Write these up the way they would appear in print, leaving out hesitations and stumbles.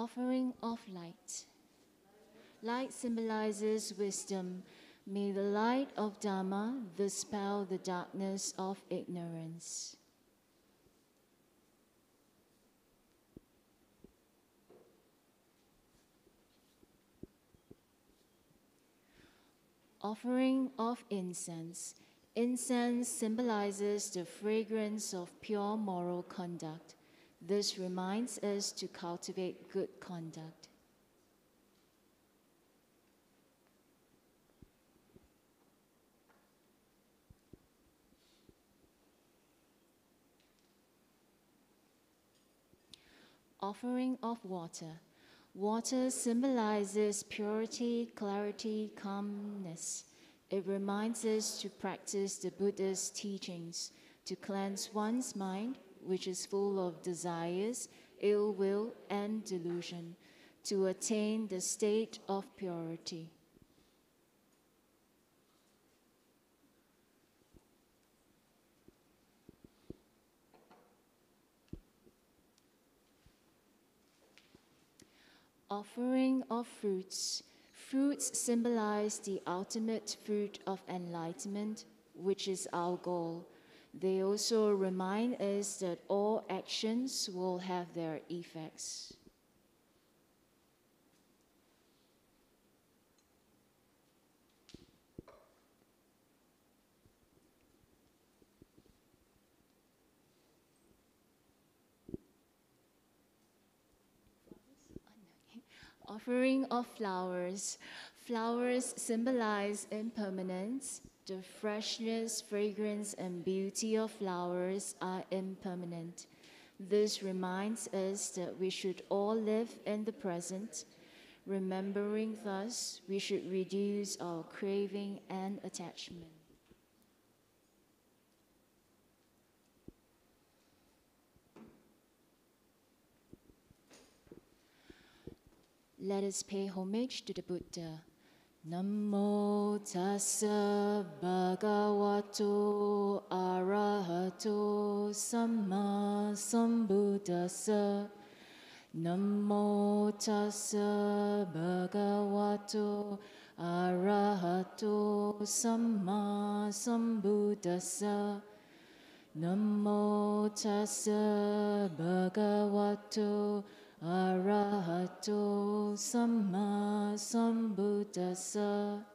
Offering of light. Light symbolizes wisdom. May the light of Dhamma dispel the darkness of ignorance. Offering of incense. Incense symbolizes the fragrance of pure moral conduct. This reminds us to cultivate good conduct. Offering of water. Water symbolizes purity, clarity, calmness. It reminds us to practice the Buddha's teachings, to cleanse one's mind, which is full of desires, ill will, and delusion, to attain the state of purity. Offering of fruits. Fruits symbolize the ultimate fruit of enlightenment, which is our goal. They also remind us that all actions will have their effects. Offering of flowers. Flowers symbolize impermanence. The freshness, fragrance, and beauty of flowers are impermanent. This reminds us that we should all live in the present. Remembering thus, we should reduce our craving and attachment. Let us pay homage to the Buddha. Namo tassa bhagavato arahato samma sambuddhassa. Namo tassa bhagavato arahato samma sambuddhassa. Namo tassa bhagavato arahato samma sambuddhassa.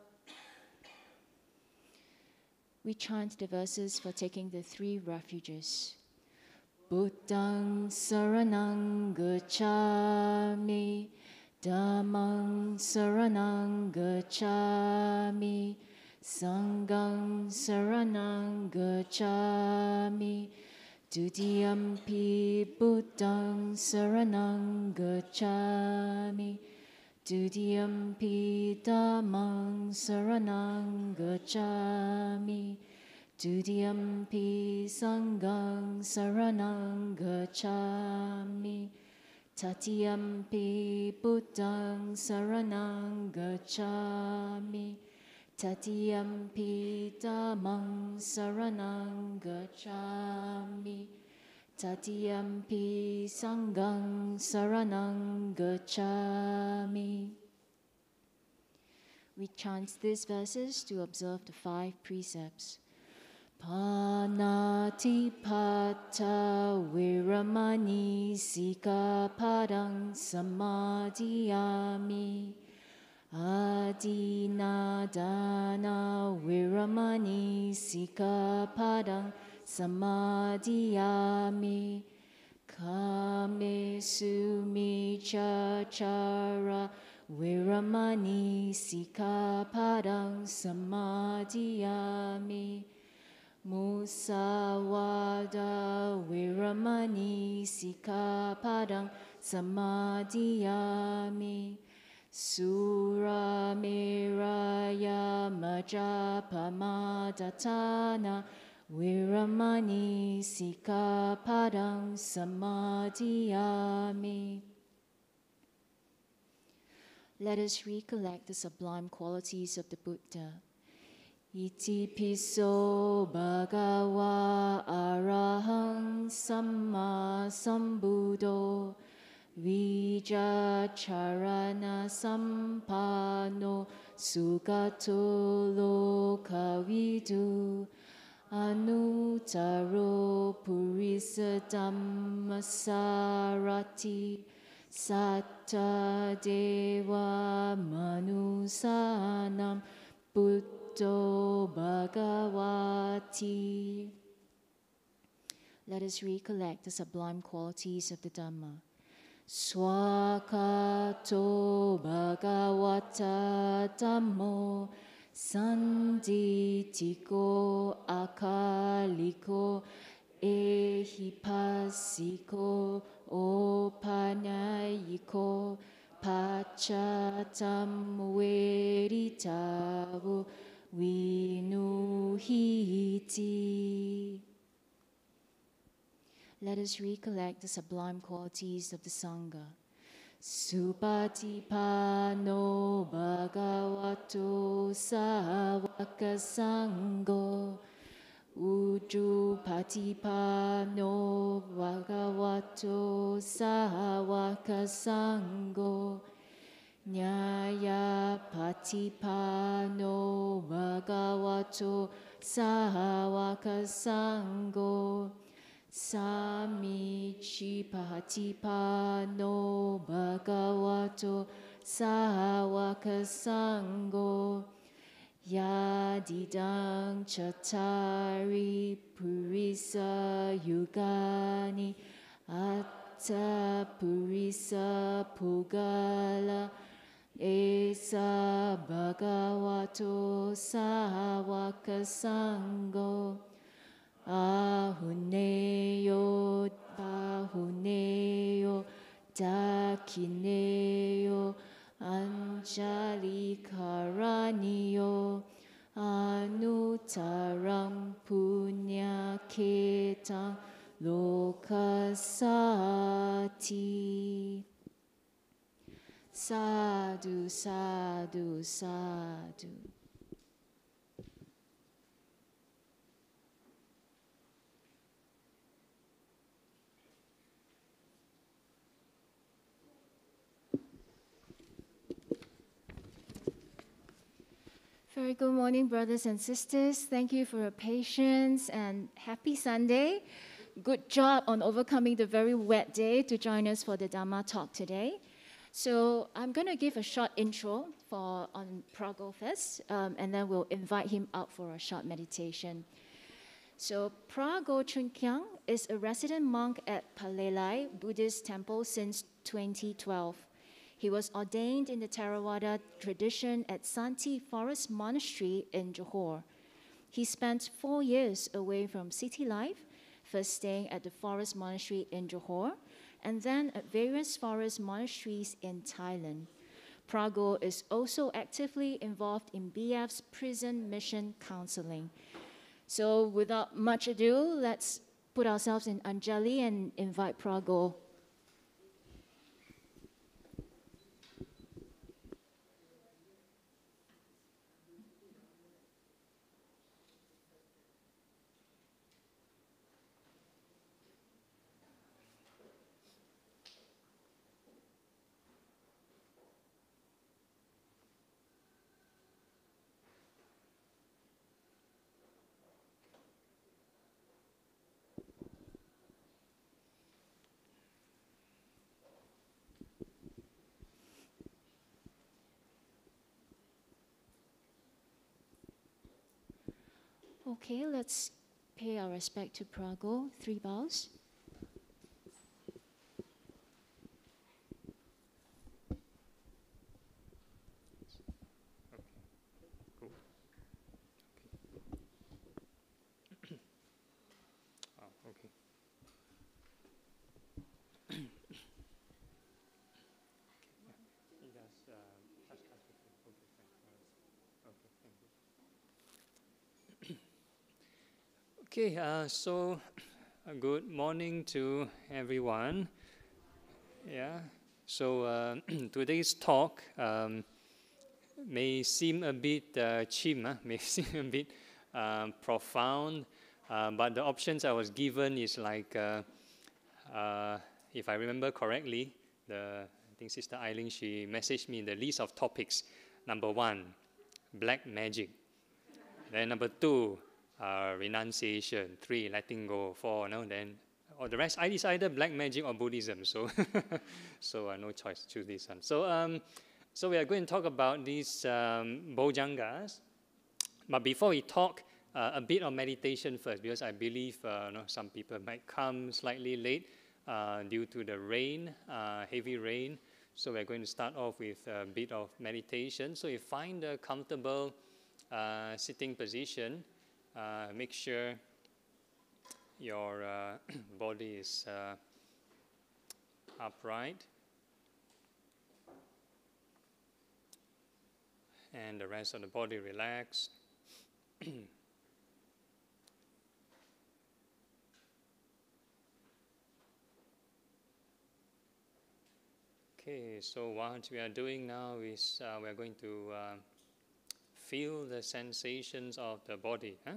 We chant the verses for taking the 3 refuges. Buddhaṃ saraṇaṃ gacchāmi, Dhammaṃ saraṇaṃ gacchāmi, Sanghaṃ saraṇaṃ gacchāmi, Dutiyampi Buddhaṃ saraṇaṃ gacchāmi, Dutiyampi Dhammaṃ saraṇaṃ gacchāmi, Dutiyampi Sanghaṃ saraṇaṃ gacchāmi, Tatiyampi Buddhaṃ saraṇaṃ gacchāmi, Tatiyampi Dhammaṃ saraṇaṃ gacchāmi, Tatiyampi Sanghaṃ saraṇaṃ gacchāmi. We chant these verses to observe the 5 precepts. Panatipata viramani sikapadang samadhiyami. Adinadana viramani sikapadang samadhiyami. Kame sumichachara viramani sikapadang samadhiyami. Musawada viramani sikapadang samadhiyami. Sura miraya majapamadhatana viramani sikapadang samadhiyami. Let us recollect the sublime qualities of the Buddha. Iti piso bhagava arahang samma sambuddho Vijacharana Sampano Sugato Lokavidu Anutaro Purisa Dhammasarati Satta Deva Manusanam Buddho Bhagavati. Let us recollect the sublime qualities of the Dhamma. Swakato Bhagavata Dhammo Sanditiko Akaliko Ehipasiko Opanayiko Pachatam Veritavu Vinuhiti. Let us recollect the sublime qualities of the Sangha. Supatipano Bhagavato Savaka Sangho Ujupatipano Bhagavato Savaka Sangho Nyaya Patipano Bhagavato Savaka Sangho Samichi Patipano Bhagavato Sahawaka Sangho Yadidang Chatari Purisa Yugani Atta Purisa Pugala Esa Bhagavato Sahawaka Sangho Ahuneyo, Bahuneyo, Dakineyo, Anjali Karaniyo, Anutaram Punya Ketang Lokasati. Sadhu, sadhu, sadhu. Very good morning, brothers and sisters. Thank you for your patience and happy Sunday. Good job on overcoming the very wet day to join us for the Dhamma talk today. So I'm going to give a short intro on Phra Goh first, and then we'll invite him out for a short meditation. So Phra Goh Chun Kiang is a resident monk at Palelai Buddhist temple since 2012. He was ordained in the Theravada tradition at Santi Forest Monastery in Johor. He spent 4 years away from city life, first staying at the Forest Monastery in Johor, and then at various forest monasteries in Thailand. Phra Goh is also actively involved in BF's prison mission counseling. So without much ado, let's put ourselves in Anjali and invite Phra Goh. Okay, let's pay our respect to Phra Goh. 3 bows. Okay, so good morning to everyone. Yeah, so today's talk may seem a bit chim, may seem a bit profound, but the options I was given is like, if I remember correctly, I think Sister Eileen, she messaged me the list of topics. Number 1, black magic. Then number 2, renunciation. 3, letting go. 4, no, then or the rest. It's either black magic or Buddhism. So, no choice. Choose this one. So we are going to talk about these Bojjhangas. But before we talk, a bit of meditation first, because I believe some people might come slightly late due to the rain, heavy rain. So we're going to start off with a bit of meditation. So you find a comfortable sitting position. Make sure your body is upright. And the rest of the body relaxed. Okay, so what we are doing now is we are going to feel the sensations of the body. Huh?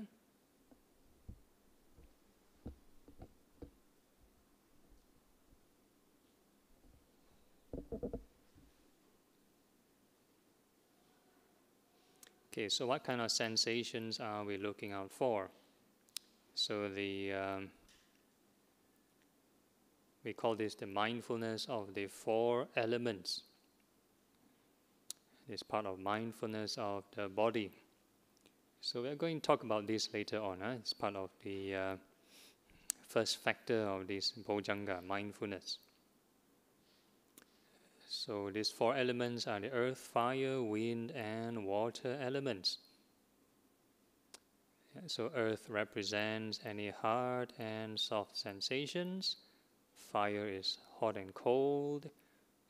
Okay, so what kind of sensations are we looking out for? So we call this the mindfulness of the 4 elements. It's part of mindfulness of the body. So we're going to talk about this later on. It's part of the first factor of this Bojjhanga, mindfulness. So these 4 elements are the earth, fire, wind, and water elements. So earth represents any hard and soft sensations. Fire is hot and cold.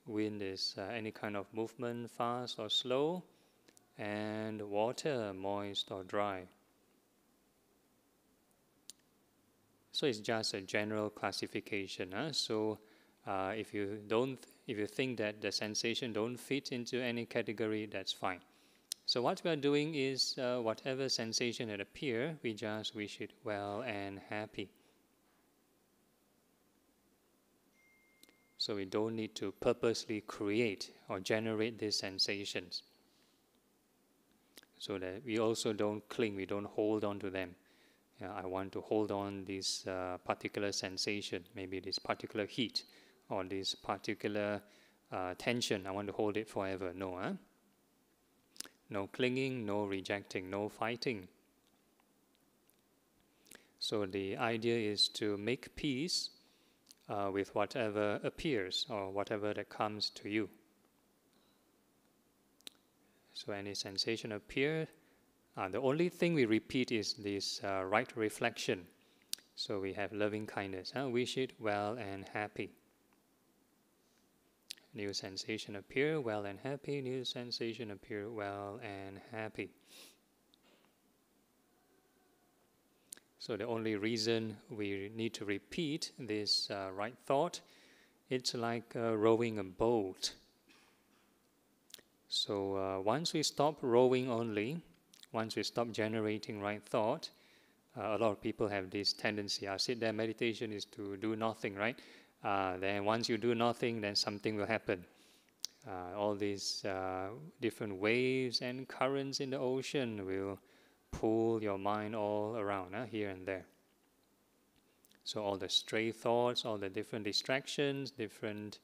Wind is any kind of movement, fast or slow. And water, moist or dry. So it's just a general classification. So if you think that the sensation don't fit into any category, that's fine. So what we are doing is whatever sensation that appear, we just wish it well and happy. So we don't need to purposely create or generate these sensations. So that we also don't cling, we don't hold on to them. I want to hold on this particular sensation, maybe this particular heat or this particular tension. I want to hold it forever. No, no clinging, no rejecting, no fighting. So the idea is to make peace with whatever appears or whatever that comes to you. So any sensation appear, the only thing we repeat is this right reflection. So we have loving kindness. Wish it well and happy. New sensation appear, well and happy. New sensation appear, well and happy. So the only reason we need to repeat this right thought, it's like rowing a boat. So once we stop rowing only, once we stop generating right thought, a lot of people have this tendency, sit there, meditation is to do nothing, right? Then once you do nothing, then something will happen. All these different waves and currents in the ocean will pull your mind all around, here and there. So all the stray thoughts, all the different distractions, different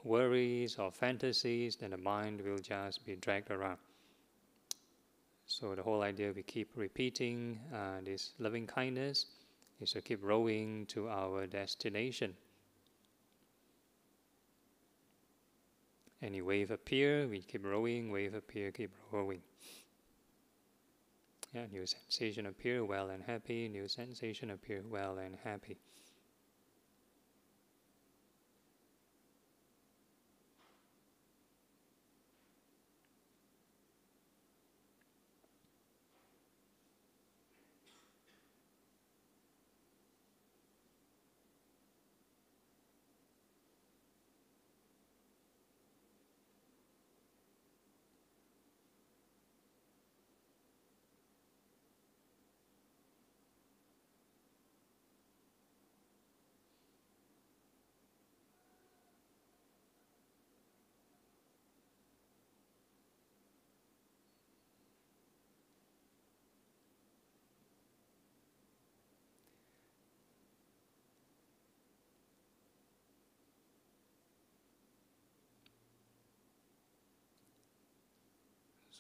worries or fantasies, then the mind will just be dragged around. So the whole idea we keep repeating this loving kindness is to keep rowing to our destination. Any wave appear, we keep rowing, wave appear, keep rowing. New sensation appear, well and happy. New sensation appear, well and happy.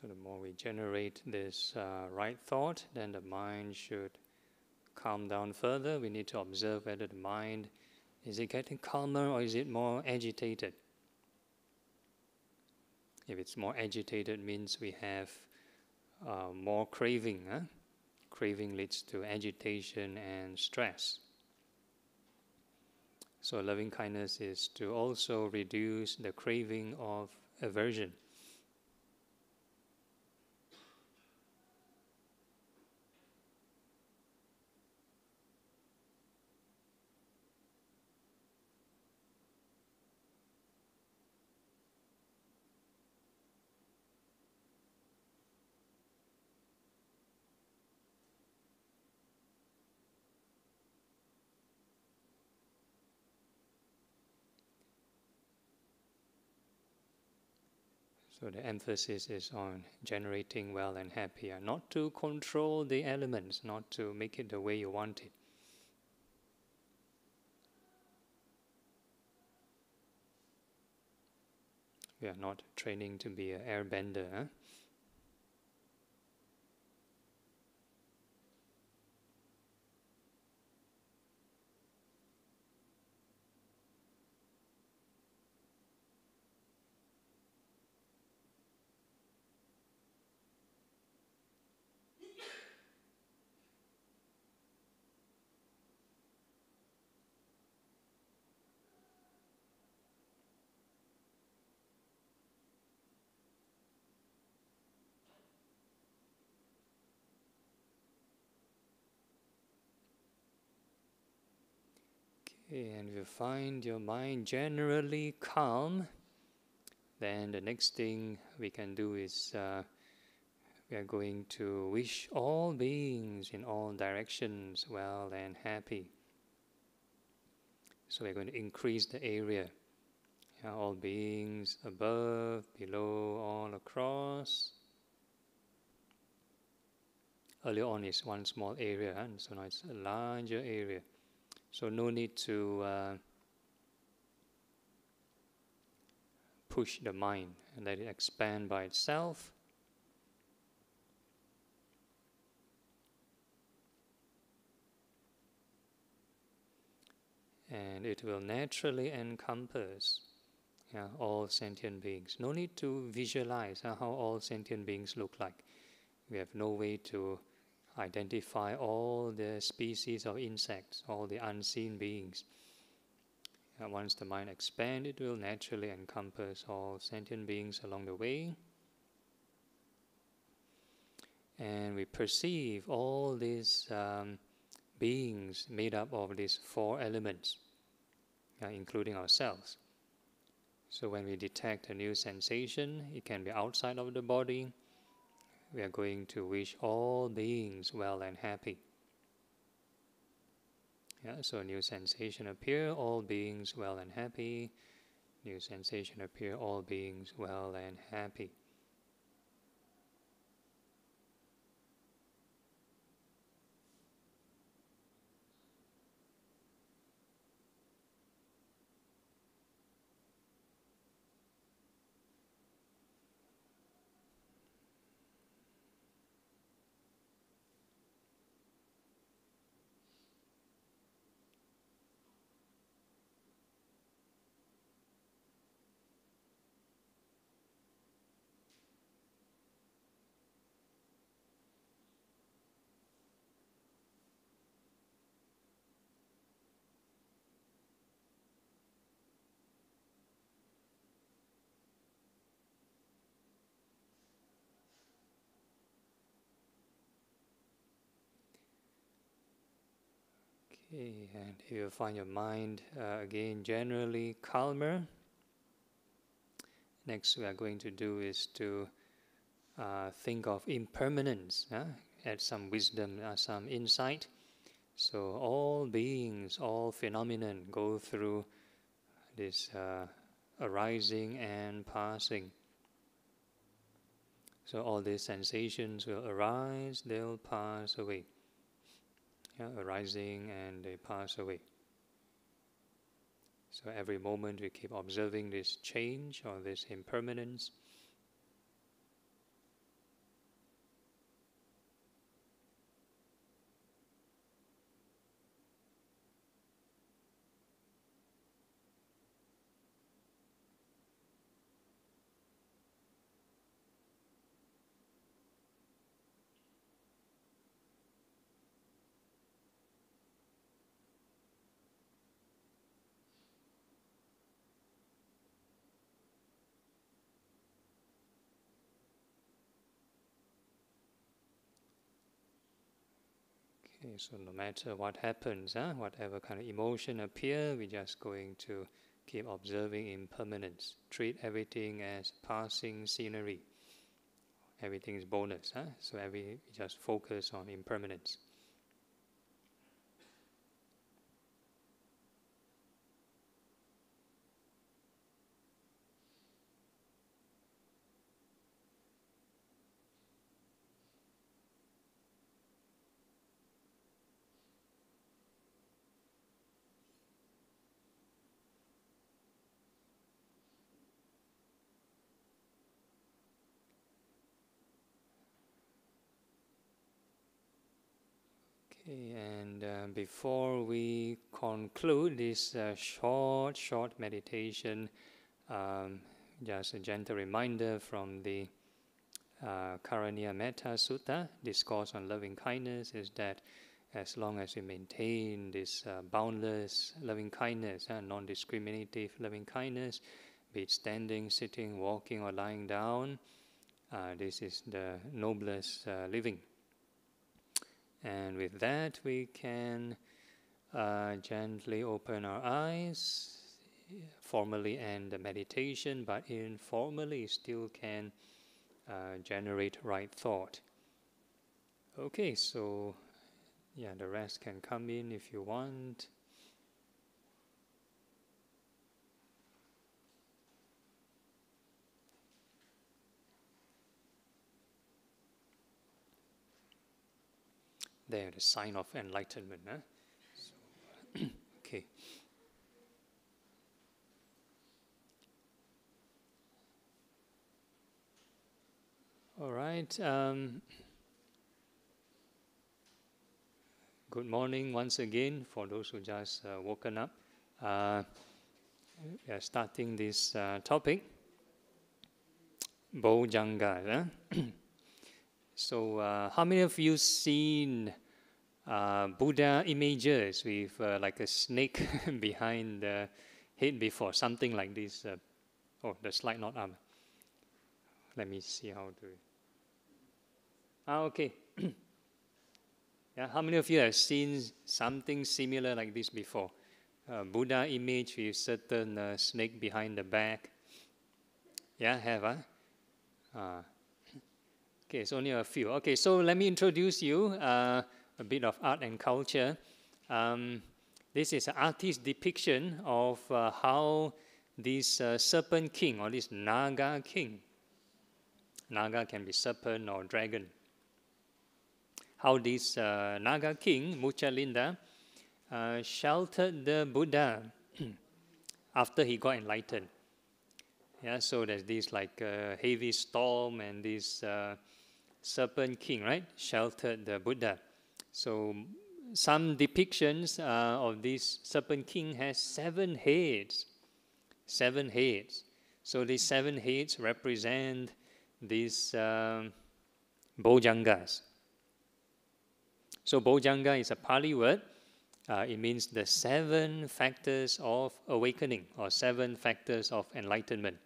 So the more we generate this right thought, then the mind should calm down further. We need to observe whether the mind, is it getting calmer or is it more agitated? If it's more agitated, means we have more craving. Craving leads to agitation and stress. So loving kindness is to also reduce the craving of aversion. So the emphasis is on generating well and happy, not to control the elements, not to make it the way you want it. We are not training to be an airbender. And if you find your mind generally calm, then the next thing we can do is we are going to wish all beings in all directions well and happy. So we're going to increase the area. All beings above, below, all across. Earlier on is one small area, and so now it's a larger area. So no need to push the mind and let it expand by itself. And it will naturally encompass all sentient beings. No need to visualize how all sentient beings look like. We have no way to identify all the species of insects, all the unseen beings. Once the mind expands, it will naturally encompass all sentient beings along the way. And we perceive all these beings made up of these four elements, including ourselves. So when we detect a new sensation, it can be outside of the body. We are going to wish all beings well and happy. So a new sensation appear, all beings well and happy. New sensation appear, all beings well and happy. Okay, and if you find your mind again generally calmer, next we are going to do is to think of impermanence, add some wisdom, some insight. So all beings, all phenomena go through this arising and passing. So all these sensations will arise, they'll pass away. Arising and they pass away. So every moment we keep observing this change or this impermanence. Okay, so no matter what happens, whatever kind of emotion appear, we're just going to keep observing impermanence. Treat everything as passing scenery. Everything is bonus, so we just focus on impermanence. Okay, and before we conclude this short meditation, just a gentle reminder from the Karaniya Metta Sutta, Discourse on Loving Kindness, is that as long as we maintain this boundless loving kindness, non-discriminative loving kindness, be it standing, sitting, walking, or lying down, this is the noblest living. And with that, we can gently open our eyes, formally end the meditation, but informally still can generate right thought. Okay, so the rest can come in if you want. There, the sign of enlightenment. So, okay. All right. Good morning once again for those who just woken up. We are starting this topic, Bojjhanga. So, how many of you seen Buddha images with like a snake behind the head before? Something like this. Oh, the slide not up. Let me see how to. Okay. How many of you have seen something similar like this before? Buddha image with certain snake behind the back. Yeah, have, Okay, it's only a few. Okay, so let me introduce you a bit of art and culture. This is an artist's depiction of how this serpent king, or this Naga king, Naga can be serpent or dragon, how this Naga king, Muchalinda, sheltered the Buddha after he got enlightened. So there's this like heavy storm, and this serpent king, right, sheltered the Buddha. So some depictions of this serpent king has 7 heads. 7 heads. So these 7 heads represent these Bojjhangas. So Bojjhanga is a Pali word. It means the 7 factors of awakening, or 7 factors of enlightenment.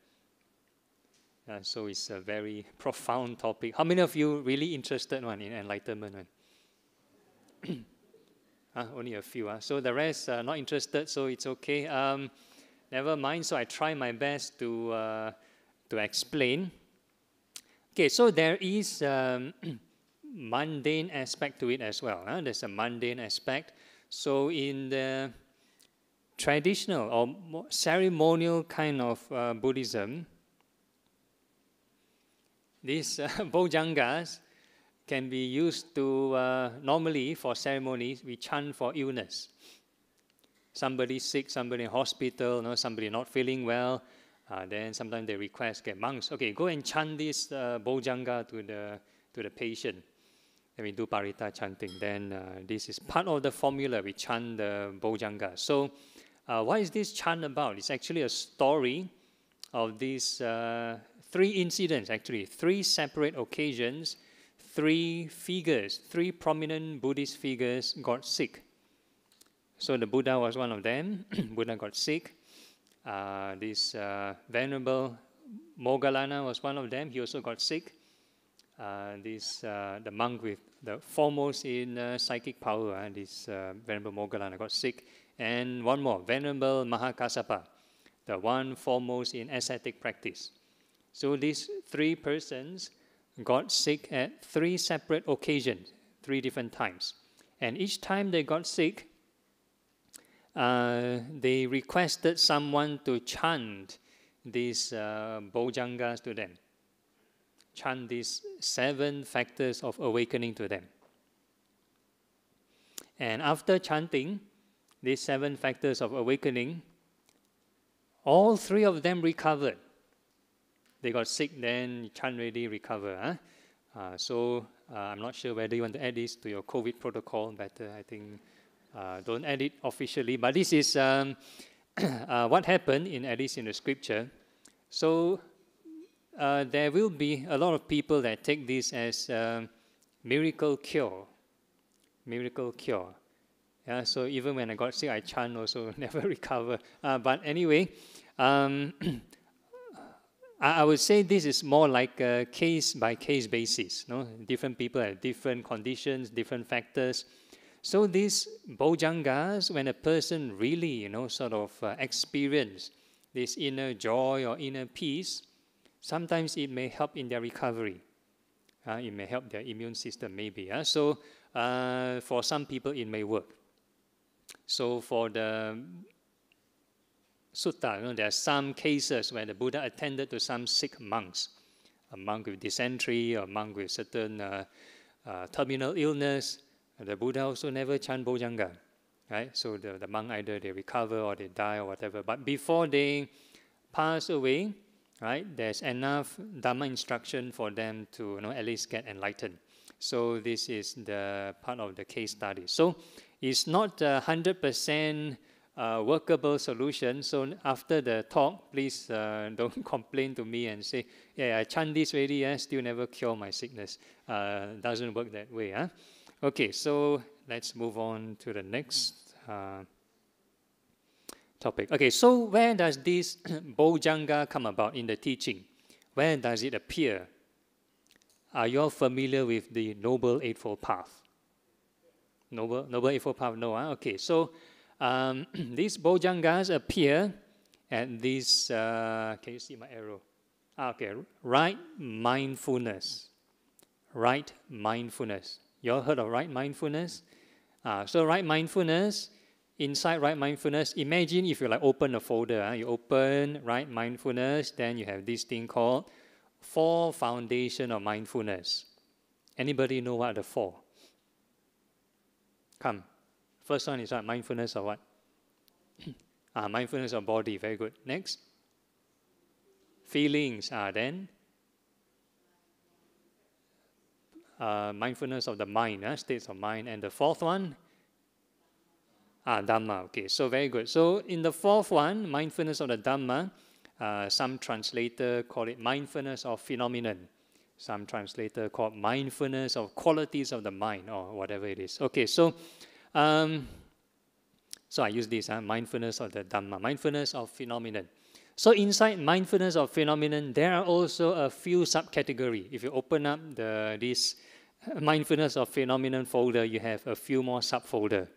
So it's a very profound topic. How many of you really interested in enlightenment? Only a few. So the rest are not interested, so it's okay. Never mind. So I try my best to explain. Okay, so there is mundane aspect to it as well. There's a mundane aspect. So in the traditional or ceremonial kind of Buddhism, these Bojjhangas can be used to, normally for ceremonies, we chant for illness. Somebody sick, somebody in hospital, somebody not feeling well, then sometimes they request, monks, okay, go and chant this Bojjhanga to the patient. Then we do parita chanting. Then this is part of the formula, we chant the Bojjhanga. So what is this chant about? It's actually a story of these 3 incidents, actually, 3 separate occasions, 3 figures, 3 prominent Buddhist figures got sick. So the Buddha was one of them. Buddha got sick. This Venerable Moggallana was one of them. He also got sick. The monk with the foremost in psychic power, this Venerable Moggallana got sick. And one more, Venerable Mahakassapa, the one foremost in ascetic practice. So these three persons got sick at three separate occasions, 3 different times. And each time they got sick, they requested someone to chant these Bojjhangas to them. Chant these 7 factors of awakening to them. And after chanting these 7 factors of awakening, all 3 of them recovered. They got sick, then chant already recover. So I'm not sure whether you want to add this to your COVID protocol. Better, I think, don't add it officially. But this is what happened at least in the scripture. So there will be a lot of people that take this as miracle cure. Miracle cure. Yeah, so even when I got sick, I chant also, never recover. But anyway, I would say this is more like a case-by-case basis. No? Different people have different conditions, different factors. So these Bojjhangas, when a person really, sort of experience this inner joy or inner peace, sometimes it may help in their recovery. It may help their immune system, maybe. So for some people, it may work. So for the sutta, there are some cases where the Buddha attended to some sick monks, a monk with dysentery, or a monk with certain terminal illness. The Buddha also never chant Bojjhanga, right? So the monk either they recover or they die or whatever. But before they pass away, right, there's enough Dhamma instruction for them to at least get enlightened. So this is the part of the case study. So it's not a 100% workable solution. So after the talk, please don't complain to me and say, yeah, I chant this already, still never cure my sickness. Doesn't work that way. Okay, so let's move on to the next topic. Okay, so where does this Bojjhanga come about in the teaching? Where does it appear? Are you all familiar with the Noble Eightfold Path? Noble Eightfold Path, no. Okay, so these Bojjhangas appear at this, can you see my arrow? Okay, right mindfulness. Right mindfulness. You all heard of right mindfulness? So right mindfulness, inside right mindfulness, imagine if you open a folder, you open right mindfulness, then you have this thing called 4 foundation of mindfulness. Anybody know what are the 4? Come. First one is what? Mindfulness of what? Mindfulness of body. Very good. Next. Feelings. Then mindfulness of the mind, states of mind. And the 4th one? Dhamma. Okay, so very good. So in the 4th one, mindfulness of the Dhamma, some translator call it mindfulness of phenomenon. Some translator call it mindfulness of qualities of the mind, or whatever it is. Okay, so so I use this, mindfulness of the Dhamma, mindfulness of phenomenon. So inside mindfulness of phenomenon, there are also a few subcategories. If you open up this mindfulness of phenomenon folder, you have a few more subfolder.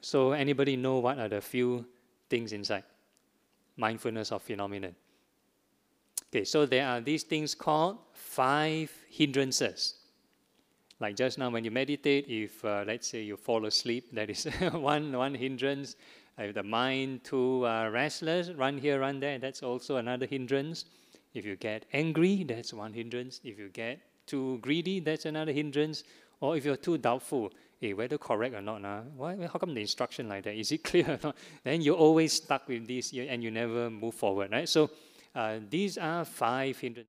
So anybody know what are the few things inside mindfulness of phenomenon? Okay, so there are these things called 5 hindrances. Like just now when you meditate, if let's say you fall asleep, that is one hindrance. If the mind too restless, run here, run there, that's also another hindrance. If you get angry, that's one hindrance. If you get too greedy, that's another hindrance. Or if you're too doubtful, whether correct or not, how come the instruction like that? Is it clear or not? Then you're always stuck with this and you never move forward, right? So these are 5 hindrances.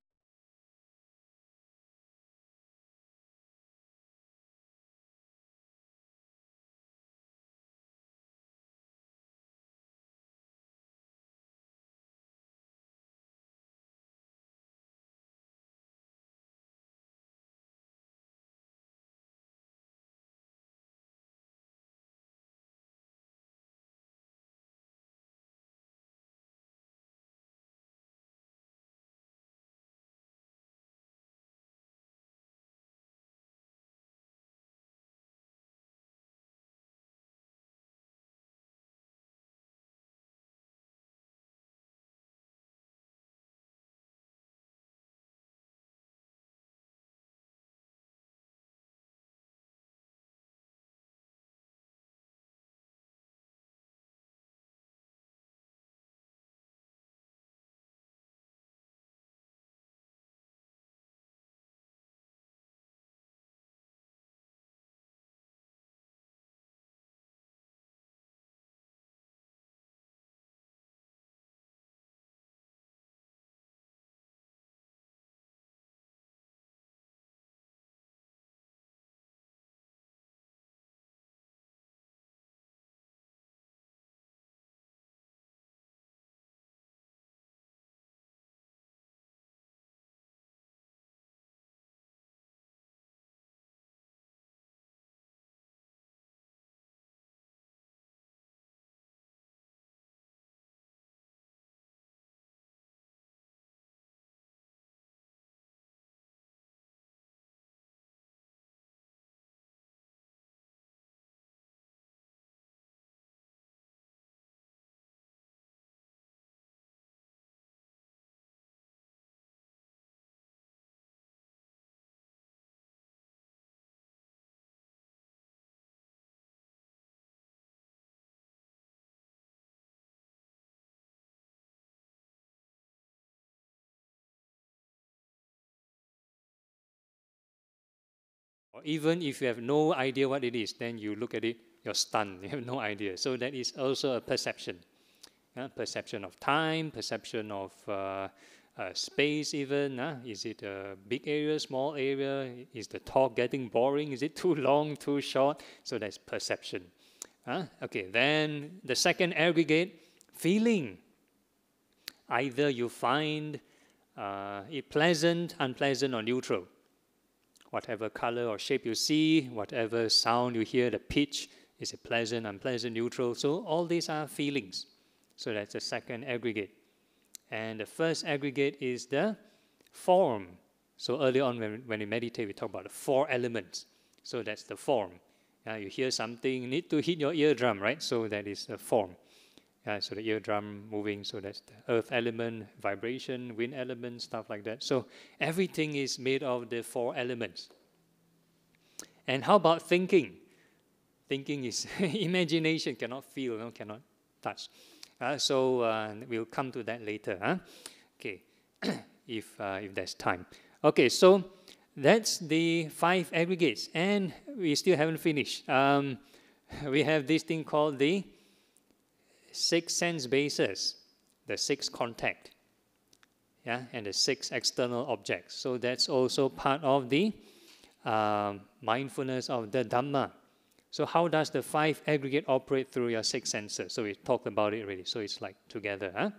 Or even if you have no idea what it is, then you look at it, you're stunned, you have no idea. So that is also a perception. Perception of time, perception of space even. Is it a big area, small area? Is the talk getting boring? Is it too long, too short? So that's perception. Okay, then the second aggregate, feeling. Either you find it pleasant, unpleasant, or neutral. Whatever color or shape you see, whatever sound you hear, the pitch, is it pleasant, unpleasant, neutral? So all these are feelings. So that's the second aggregate. And the first aggregate is the form. So early on when we meditate, we talk about the 4 elements. So that's the form. You hear something, you need to hit your eardrum, right? So that is the form. So the eardrum moving, so that's the earth element, vibration, wind element, stuff like that. So everything is made of the 4 elements. And how about thinking? Thinking is imagination, cannot feel, no, cannot touch. So we'll come to that later. Okay, if there's time. Okay, so that's the 5 aggregates, and we still haven't finished. We have this thing called the 6 sense bases, the 6 contact, and the 6 external objects. So that's also part of the mindfulness of the Dhamma. So how does the 5 aggregate operate through your 6 senses? So we talked about it already. So it's like together.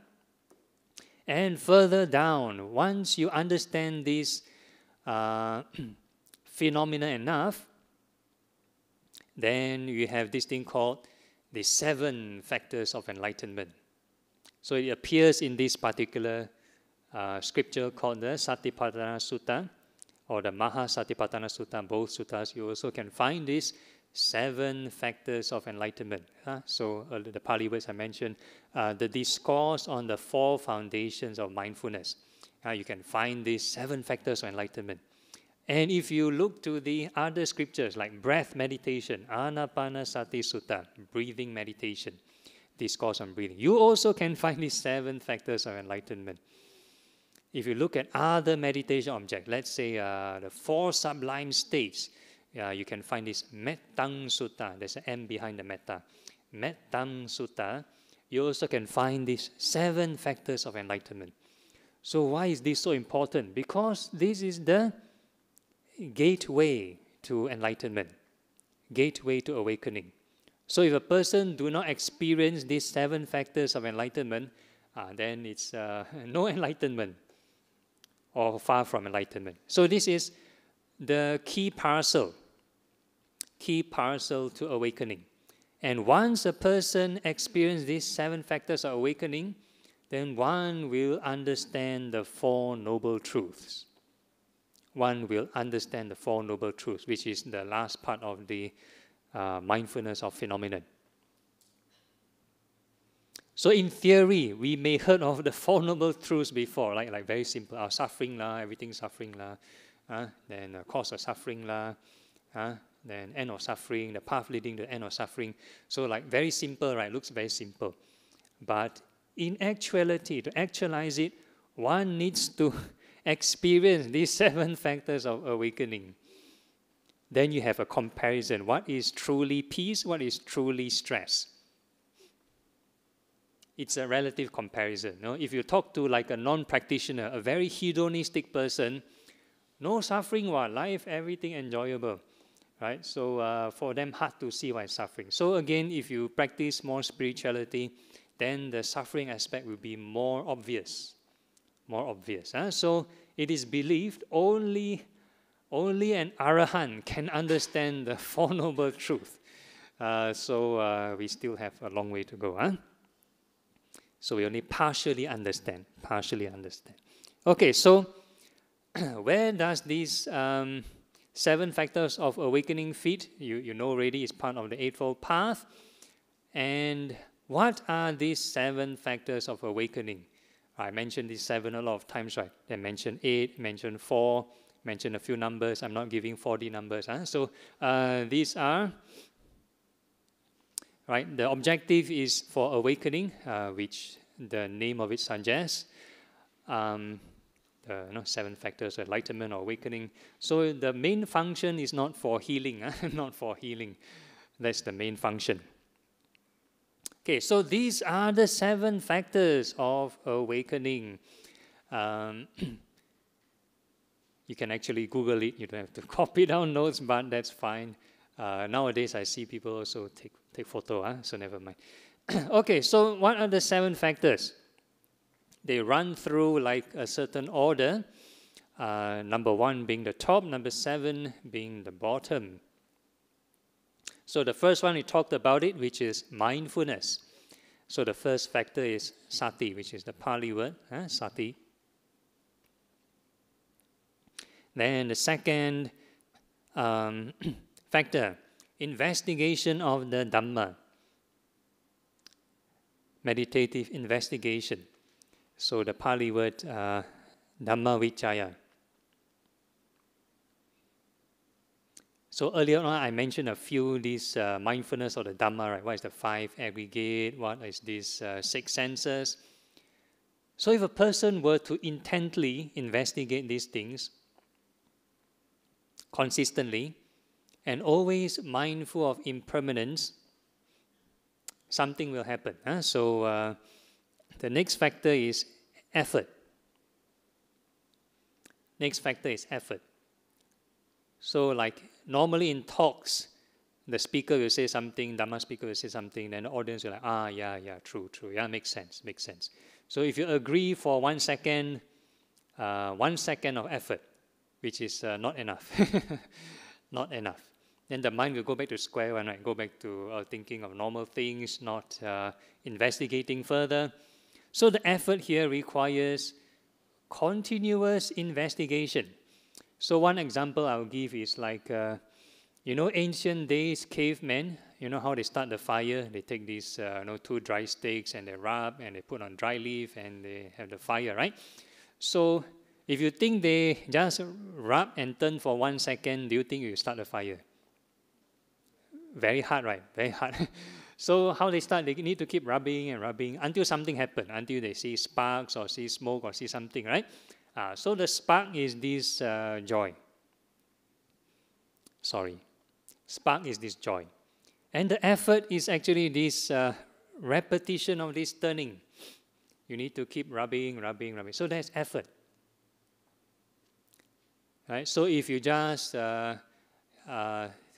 And further down, once you understand this phenomena enough, then you have this thing called the 7 factors of enlightenment. So it appears in this particular scripture called the Satipatthana Sutta or the Maha Satipatthana Sutta, both suttas. You also can find these 7 factors of enlightenment. So the Pali words I mentioned, the discourse on the 4 foundations of mindfulness. You can find these 7 factors of enlightenment. And if you look to the other scriptures like breath meditation, Anapanasati Sutta, breathing meditation, discourse on breathing, you also can find these 7 factors of enlightenment. If you look at other meditation objects, let's say the 4 sublime states, you can find this Mettang Sutta. There's an M behind the metta. Mettang Sutta. You also can find these 7 factors of enlightenment. So why is this so important? Because this is the gateway to enlightenment, gateway to awakening. So if a person do not experience these 7 factors of enlightenment, then it's no enlightenment or far from enlightenment. So this is the key parcel to awakening. And once a person experiences these 7 factors of awakening, then one will understand the 4 noble truths. One will understand the 4 noble truths, which is the last part of the mindfulness of phenomenon. So in theory, we may heard of the 4 noble truths before, like very simple, suffering la, everything suffering la, then cause of suffering la, then end of suffering, the path leading to the end of suffering. So like very simple, right? Looks very simple. But in actuality, to actualize it, one needs to experience these 7 factors of awakening. Then you have a comparison. What is truly peace? What is truly stress? It's a relative comparison. No? If you talk to like a non-practitioner, a very hedonistic person, no suffering, life, everything enjoyable. Right? So for them, hard to see why suffering. So again, if you practice more spirituality, then the suffering aspect will be more obvious. So it is believed only an arahant can understand the 4 noble truths. So we still have a long way to go. So we only partially understand. Okay, so where does these 7 factors of awakening fit? You know already, it's part of the Eightfold Path. And what are these 7 factors of awakening? I mentioned these 7 a lot of times, right? I mentioned 8, mentioned 4, mentioned a few numbers. I'm not giving 4D numbers. So these are, right? The objective is for awakening, which the name of it suggests. the 7 factors of enlightenment or awakening. So the main function is not for healing, not for healing. That's the main function. Okay, so these are the 7 factors of awakening. You can actually Google it. You don't have to copy down notes, but that's fine. Nowadays, I see people also take photo, so never mind. Okay, so what are the 7 factors? They run through like a certain order. Number 1 being the top, number 7 being the bottom. So the first one, we talked about it, which is mindfulness. So the first factor is sati, which is the Pali word, sati. Then the second factor, investigation of the Dhamma, meditative investigation. So the Pali word Dhamma Vichaya. So earlier on, I mentioned a few these mindfulness or the Dhamma, right? What is the 5 aggregate? What is these 6 senses? So if a person were to intently investigate these things consistently and always mindful of impermanence, something will happen. So the next factor is effort. Next factor is effort. So like normally in talks, the speaker will say something, Dhamma speaker will say something, then the audience will like, yeah, true, yeah, makes sense. So if you agree for 1 second, 1 second of effort, which is not enough, not enough. Then the mind will go back to square one, right? Go back to thinking of normal things, not investigating further. So the effort here requires continuous investigation. So one example I'll give is like, ancient days cavemen, how they start the fire? They take these 2 dry sticks and they rub and they put on dry leaf and they have the fire, right? So if you think they just rub and turn for 1 second, do you think you start the fire? Very hard, right? Very hard. So how they start, they need to keep rubbing and rubbing until something happens, until they see sparks or see smoke or see something, right? So the spark is this joy. Spark is this joy. And the effort is actually this repetition of this turning. You need to keep rubbing. So there's effort. Right? So if you just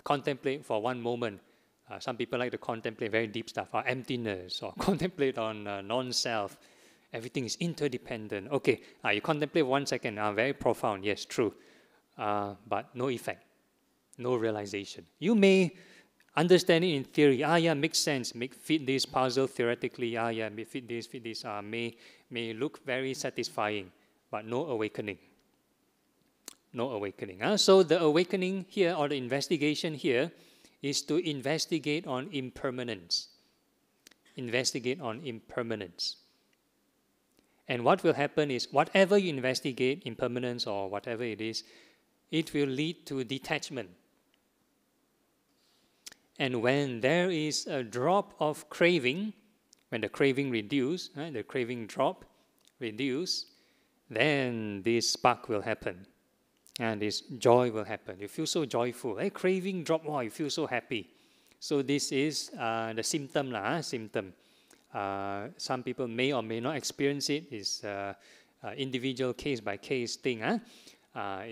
contemplate for 1 moment, some people like to contemplate very deep stuff, or emptiness, or contemplate on non-self. Everything is interdependent. Okay, you contemplate 1 second, very profound, yes, true. But no effect, no realization. You may understand it in theory. Makes sense. Fit this puzzle theoretically. Fit this. May look very satisfying, but no awakening. No awakening. So the awakening here, or the investigation here, is to investigate on impermanence. Investigate on impermanence. And what will happen is, whatever you investigate, impermanence or whatever it is, it will lead to detachment. And when there is a drop of craving, when the craving reduce, the craving reduce, then this spark will happen. And this joy will happen. You feel so joyful. Craving drop, you feel so happy. So this is the symptom. Symptom. Some people may or may not experience it. It's individual case-by-case thing.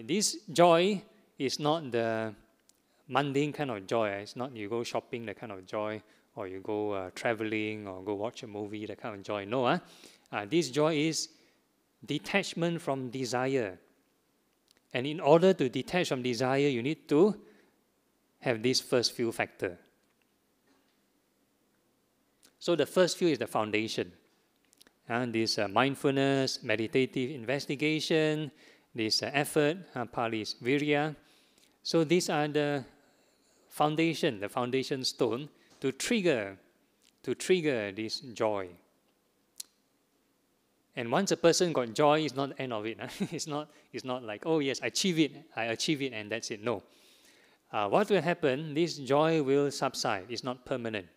This joy is not the mundane kind of joy. It's not you go shopping, that kind of joy, or you go traveling, or go watch a movie, that kind of joy. No. This joy is detachment from desire. And in order to detach from desire, you need to have this first few factors. So the first few is the foundation. And this mindfulness, meditative investigation, this effort, Pali is virya. So these are the foundation stone to trigger this joy. And once a person got joy, it's not the end of it. It's not like, oh yes, I achieve it and that's it. No. What will happen, this joy will subside. It's not permanent.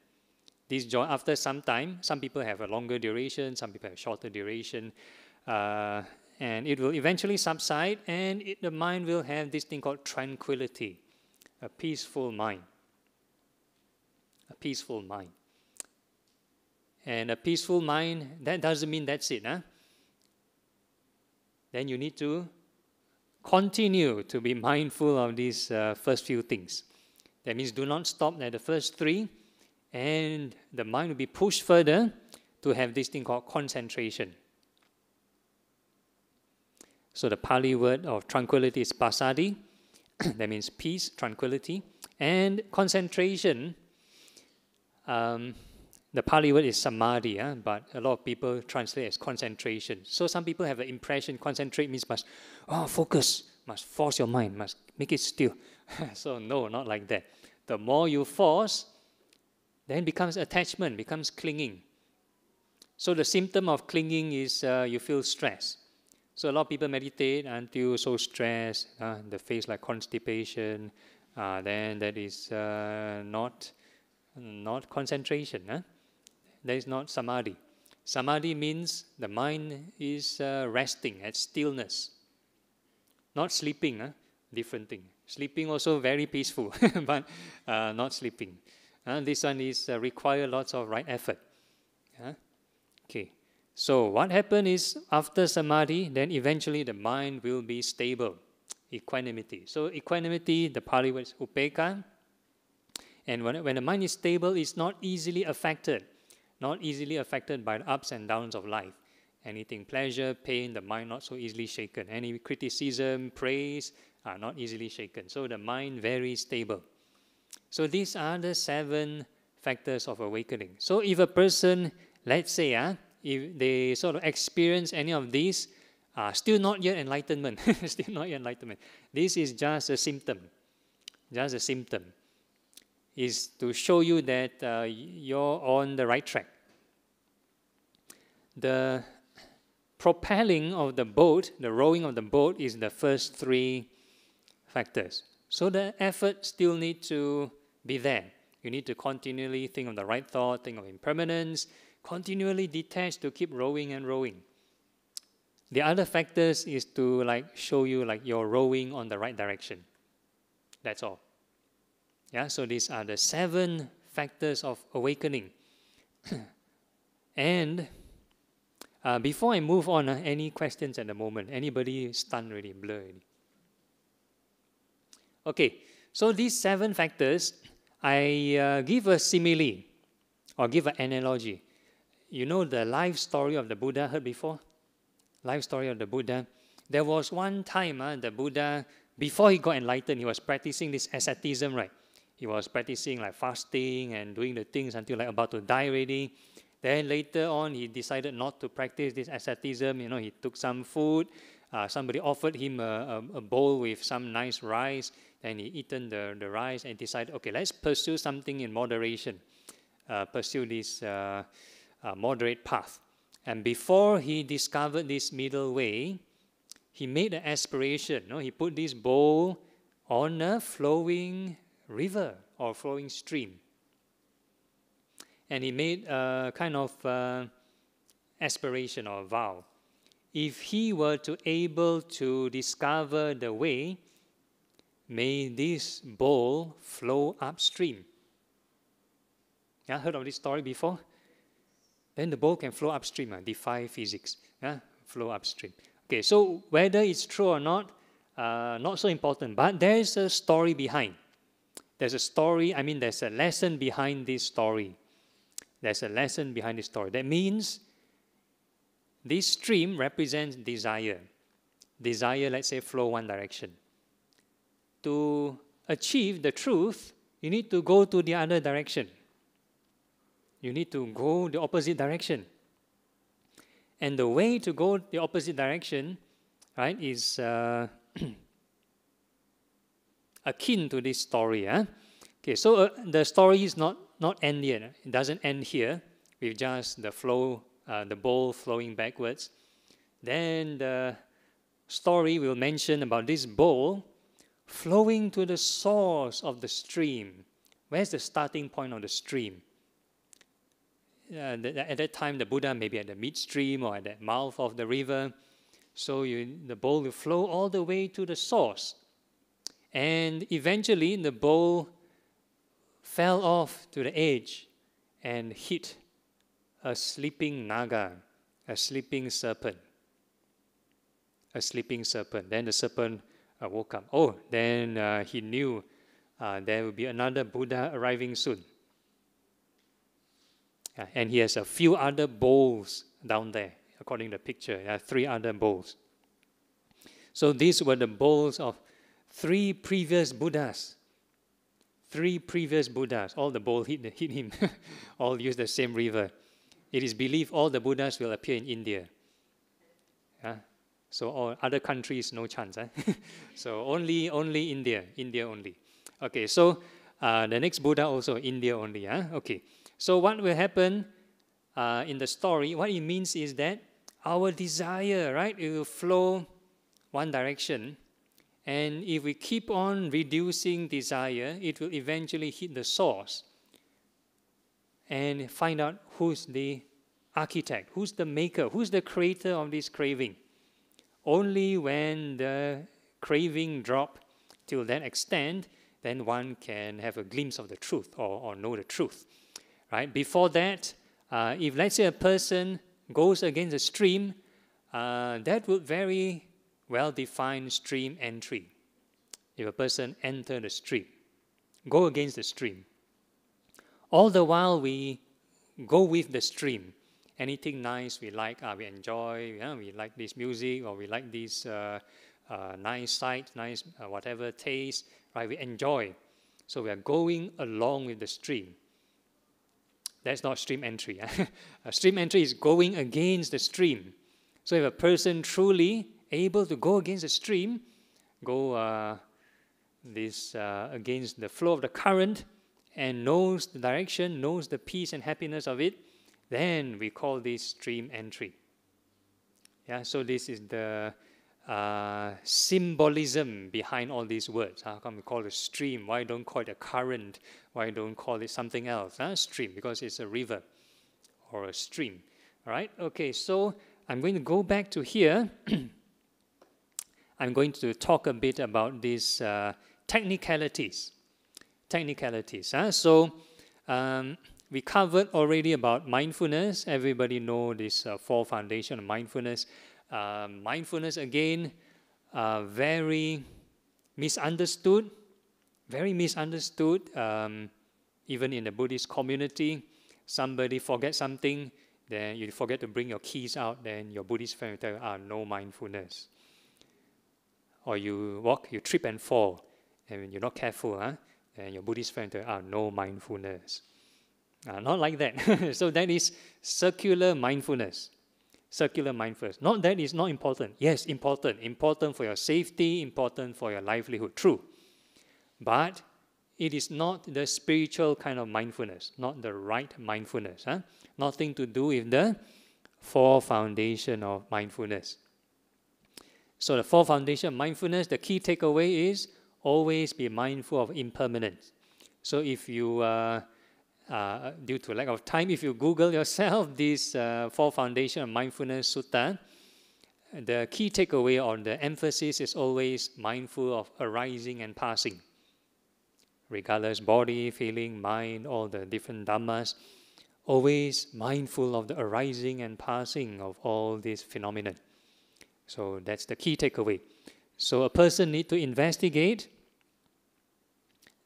This joy, after some time, some people have a longer duration, some people have shorter duration. and it will eventually subside, and the mind will have this thing called tranquility, a peaceful mind. A peaceful mind. And a peaceful mind, that doesn't mean that's it. Then you need to continue to be mindful of these first few things. That means do not stop at the first three, and the mind will be pushed further to have this thing called concentration. So the Pali word of tranquility is passaddhi. That means peace, tranquility. And concentration, the Pali word is samadhi, but a lot of people translate as concentration. So some people have the impression concentrate means must focus, must force your mind, must make it still. So no, not like that. The more you force, then becomes attachment, becomes clinging. So the symptom of clinging is you feel stress. So a lot of people meditate until so stressed, the face like constipation, then that is not concentration. That is not samadhi. Samadhi means the mind is resting at stillness, not sleeping. Different thing. Sleeping also very peaceful, but not sleeping. This one is require lots of right effort. Okay. So what happens is after samadhi, then eventually the mind will be stable, equanimity. So equanimity, the Pali word is upekkha. And when the mind is stable, it's not easily affected by the ups and downs of life. Anything pleasure, pain, the mind not so easily shaken. Any criticism, praise are not easily shaken. So the mind very stable. So these are the 7 factors of awakening. So if a person, let's say, if they sort of experience any of these, still not yet enlightenment, still not yet enlightenment. This is just a symptom. Just a symptom. Is to show you that you're on the right track. The propelling of the boat, the rowing of the boat is the first 3 factors. So the effort still needs to be there. You need to continually think of the right thought, think of impermanence, continually detach to keep rowing and rowing. The other factors is to show you you're rowing on the right direction. That's all. Yeah, so these are the 7 factors of awakening. And before I move on, any questions at the moment? Anybody stunned already, blur already? Okay, so these 7 factors, I give a simile or give an analogy. You know the life story of the Buddha, heard before? Life story of the Buddha. There was one time the Buddha, before he got enlightened, he was practicing this asceticism, right? He was practicing fasting and doing the things until about to die already. Then later on, he decided not to practice this asceticism. He took some food. Somebody offered him a bowl with some nice rice. Then he eaten the rice and decided, okay, let's pursue something in moderation. Pursue this moderate path. And before he discovered this middle way, he made an aspiration. He put this bowl on a flowing river or flowing stream. And he made a kind of aspiration or vow. If he were to able to discover the way, may this bowl flow upstream. Yeah, heard of this story before? Then the bowl can flow upstream, defy physics. Flow upstream. Okay, so whether it's true or not so important. But there is a story behind. There's a story, there's a lesson behind this story. There's a lesson behind this story. That means this stream represents desire. Desire, let's say, flow one direction. To achieve the truth, you need to go to the other direction. You need to go the opposite direction. And the way to go the opposite direction, right, is akin to this story. Okay, so the story is not end yet. It doesn't end here with just the flow, the bowl flowing backwards. Then the story will mention about this bowl flowing to the source of the stream. Where's the starting point of the stream? At that time, the Buddha may be at the midstream or at the mouth of the river. So the bowl will flow all the way to the source. And eventually the bowl fell off to the edge and hit a sleeping naga, a sleeping serpent. A sleeping serpent. Then the serpent woke up. Oh, then he knew there will be another Buddha arriving soon. And he has a few other bowls down there, according to the picture. 3 other bowls. So these were the bowls of 3 previous Buddhas. 3 previous Buddhas. All the bowls hit him. All use the same river. It is believed all the Buddhas will appear in India. So all other countries, no chance. So only India. India only. Okay, so the next Buddha also India only. Okay. So what will happen in the story, what it means is that our desire, right, it will flow one direction. And if we keep on reducing desire, it will eventually hit the source and find out who's the architect, who's the maker, who's the creator of this craving. Only when the craving drop till that extent, then one can have a glimpse of the truth or know the truth. Right? Before that, if let's say a person goes against the stream, that would very well define stream entry. If a person enters the stream, go against the stream. All the while we go with the stream. Anything nice we like, we enjoy, we like this music, or we like this nice sight, nice whatever taste, right? We enjoy. So we are going along with the stream. That's not stream entry. Stream entry is going against the stream. So if a person truly able to go against the stream, go against the flow of the current, and knows the direction, knows the peace and happiness of it, then we call this stream entry. So this is the symbolism behind all these words. How come we call it a stream? Why don't call it a current? Why don't call it something else? Stream, because it's a river or a stream. All right? Okay, so I'm going to go back to here. I'm going to talk a bit about these technicalities. So we covered already about mindfulness. Everybody know this 4 foundation of mindfulness. Mindfulness, again, very misunderstood. Even in the Buddhist community. Somebody forgets something, then you forget to bring your keys out, then your Buddhist friend will tell you, no mindfulness. Or you walk, you trip and fall, and when you're not careful, then your Buddhist friend will tell you, no mindfulness. Not like that. So that is circular mindfulness. Circular mindfulness. Not that it's not important. Yes, important. Important for your safety, important for your livelihood. True. But it is not the spiritual kind of mindfulness, not the right mindfulness. Nothing to do with the 4 foundation of mindfulness. So the 4 foundation of mindfulness, the key takeaway is always be mindful of impermanence. So if you due to lack of time, if you Google yourself this 4 foundation of mindfulness sutta, the key takeaway or the emphasis is always mindful of arising and passing. Regardless body, feeling, mind, all the different dhammas, always mindful of the arising and passing of all these phenomena. So that's the key takeaway. So a person needs to investigate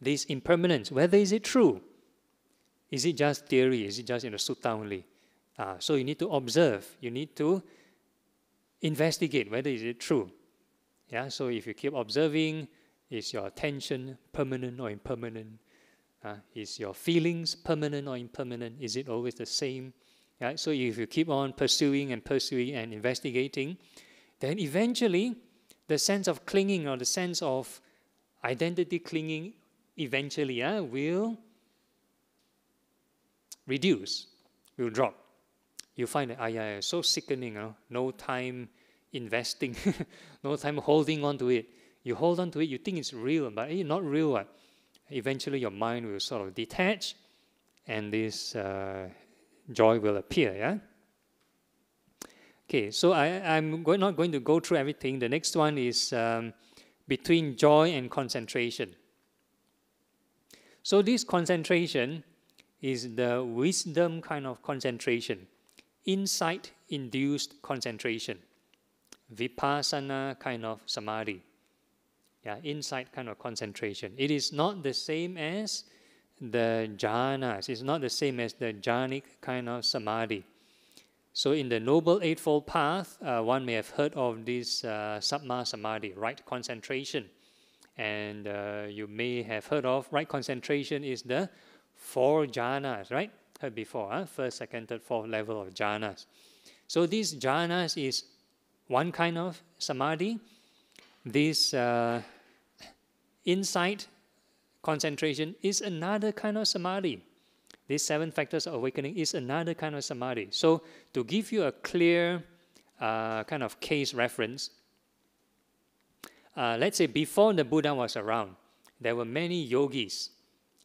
this impermanence. Whether is it true? Is it just theory? Is it just in the sutta only? So you need to observe. You need to investigate whether is it true. So if you keep observing, is your attention permanent or impermanent? Is your feelings permanent or impermanent? Is it always the same? So if you keep on pursuing and investigating, then eventually the sense of clinging or the sense of identity clinging eventually will reduce, will drop. You find that so sickening, no time investing, no time holding on to it. You hold on to it, you think it's real, but it's not real. Eventually your mind will sort of detach and this joy will appear. Okay, so not going to go through everything. The next one is between joy and concentration. So this concentration is the wisdom kind of concentration, insight-induced concentration, vipassana kind of samadhi. Yeah, insight kind of concentration. It is not the same as the jhanas. It's not the same as the jhanic kind of samadhi. So in the Noble Eightfold Path, one may have heard of this Sammā Samadhi, right concentration. And you may have heard of right concentration is the 4 jhanas, right? Heard before, first, second, third, fourth level of jhanas. So these jhanas is one kind of samadhi. This insight concentration is another kind of samadhi. These 7 factors of awakening is another kind of samadhi. So to give you a clear kind of case reference, let's say before the Buddha was around, there were many yogis,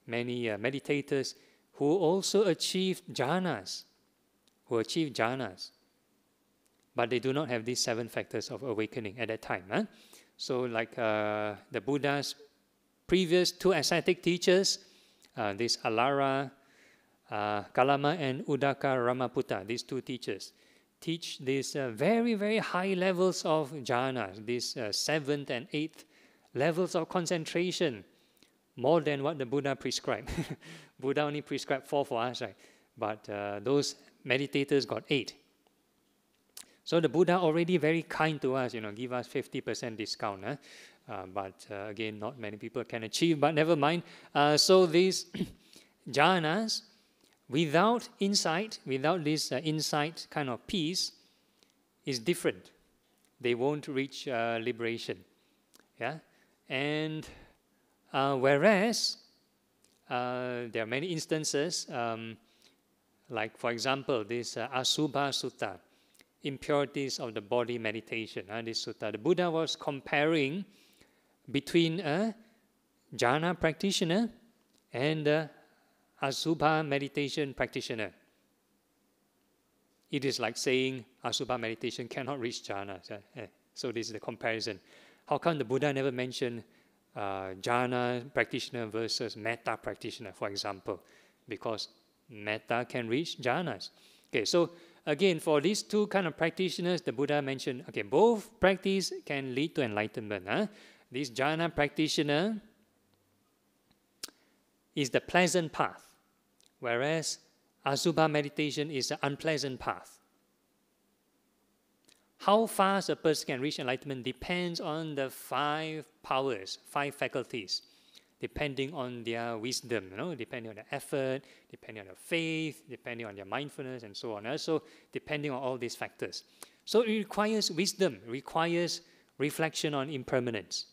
many meditators who also achieved jhanas, but they do not have these 7 factors of awakening at that time. So like the Buddha's previous 2 ascetic teachers, this Alara, Kalama and Udaka Ramaputta, these 2 teachers, teach these very, very high levels of jhanas, these 7th and 8th levels of concentration, more than what the Buddha prescribed. Buddha only prescribed 4 for us, right? But those meditators got 8. So the Buddha already very kind to us, give us 50% discount. But again, not many people can achieve, but never mind. So these jhanas, without insight, without this insight kind of peace, is different. They won't reach liberation. Yeah, and whereas there are many instances, like for example, this Asubha Sutta, impurities of the body meditation. This sutta, the Buddha was comparing between a jhana practitioner and a Asubha meditation practitioner. It is like saying Asubha meditation cannot reach jhana. So this is the comparison. How come the Buddha never mentioned jhana practitioner versus metta practitioner, for example? Because metta can reach jhanas. Okay, so again, for these 2 kind of practitioners, the Buddha mentioned, okay, both practice can lead to enlightenment. This jhana practitioner is the pleasant path, whereas Asubha meditation is the unpleasant path. How fast a person can reach enlightenment depends on the 5 powers, 5 faculties, depending on their wisdom, depending on their effort, depending on their faith, depending on their mindfulness, and so on. So depending on all these factors. So it requires wisdom, requires reflection on impermanence.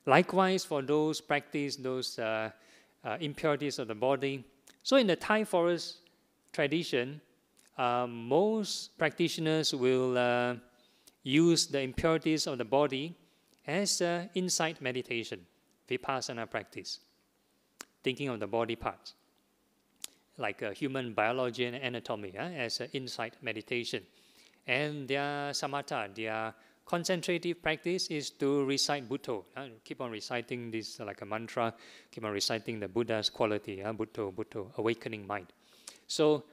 Likewise, for those practice, those impurities of the body. So in the Thai forest tradition, most practitioners will use the impurities of the body as insight meditation, vipassana practice, thinking of the body parts, like human biology and anatomy, as insight meditation. And their samatha, their concentrative practice is to recite Bhutto. Keep on reciting this like a mantra, keep on reciting the Buddha's quality, Bhutto, Bhutto, awakening mind. So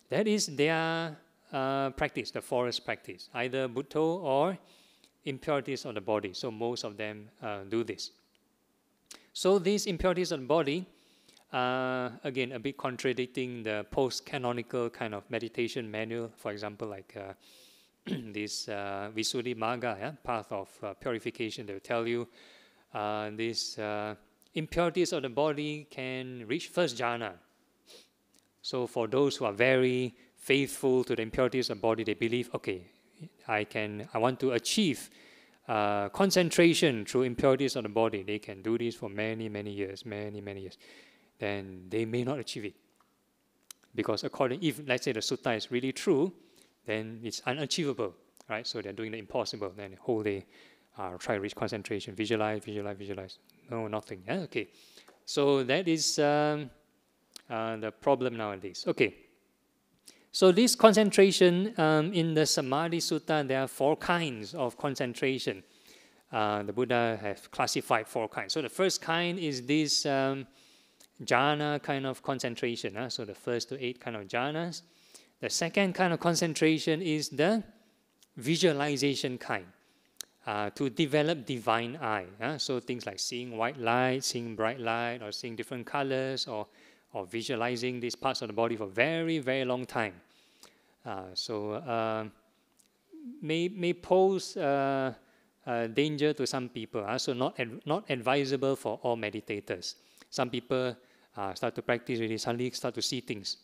that is their practice, the forest practice, either Bhutto or impurities of the body. So most of them do this. So these impurities of the body, again, a bit contradicting the post-canonical kind of meditation manual, for example, like this Visuddhimagga, path of purification. They will tell you these impurities of the body can reach first jhana. So for those who are very faithful to the impurities of the body, they believe, okay, I want to achieve concentration through impurities of the body. They can do this for many, many years. Then they may not achieve it. Because if let's say the sutta is really true, then it's unachievable, right? So they're doing the impossible. Then the whole day try to reach concentration, visualize. No, nothing. Okay. So that is the problem nowadays. Okay. So this concentration, in the Samadhi Sutta, there are 4 kinds of concentration. The Buddha has classified 4 kinds. So the first kind is this jhana kind of concentration. So the first to 8 kind of jhanas. The second kind of concentration is the visualization kind, to develop divine eye. So things like seeing white light, seeing bright light, or seeing different colors, or visualizing these parts of the body for a very, very long time. May pose danger to some people. So not advisable for all meditators. Some people start to practice really, suddenly start to see things.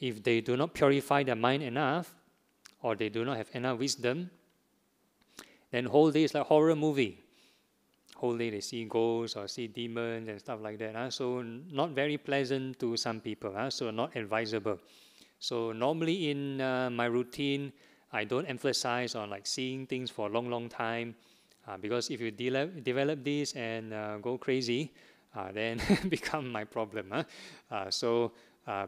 If they do not purify their mind enough, or they do not have enough wisdom, then whole day is like horror movie. Whole day they see ghosts or see demons and stuff like that. So not very pleasant to some people. So not advisable. So normally in my routine, I don't emphasize on like seeing things for a long, long time, because if you develop this and go crazy, then become my problem. So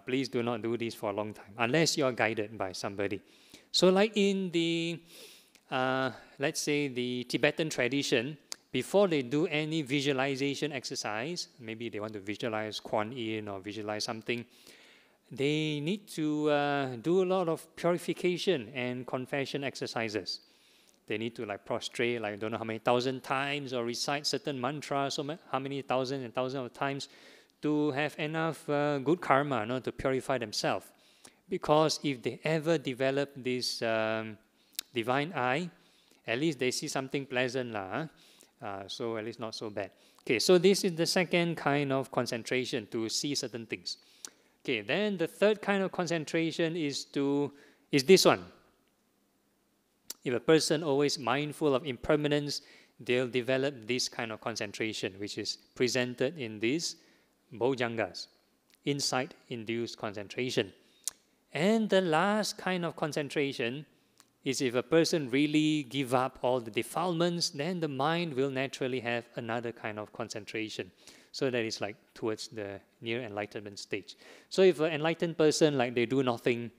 please do not do this for a long time, unless you are guided by somebody. So like in the, let's say the Tibetan tradition, before they do any visualization exercise, maybe they want to visualize Kuan Yin or visualize something, they need to do a lot of purification and confession exercises. They need to like prostrate like don't know how many 1,000 times, or recite certain mantras, so how many thousands and thousands of times, to have enough good karma, to purify themselves. Because if they ever develop this divine eye, at least they see something pleasant, so at least not so bad. Okay, so this is the second kind of concentration, to see certain things. Okay, then the third kind of concentration is this one. If a person always mindful of impermanence, they'll develop this kind of concentration, which is presented in these Bojjhangas, insight-induced concentration. And the last kind of concentration is if a person really give up all the defilements, then the mind will naturally have another kind of concentration. So that is like towards the near enlightenment stage. So if an enlightened person, like they do nothing,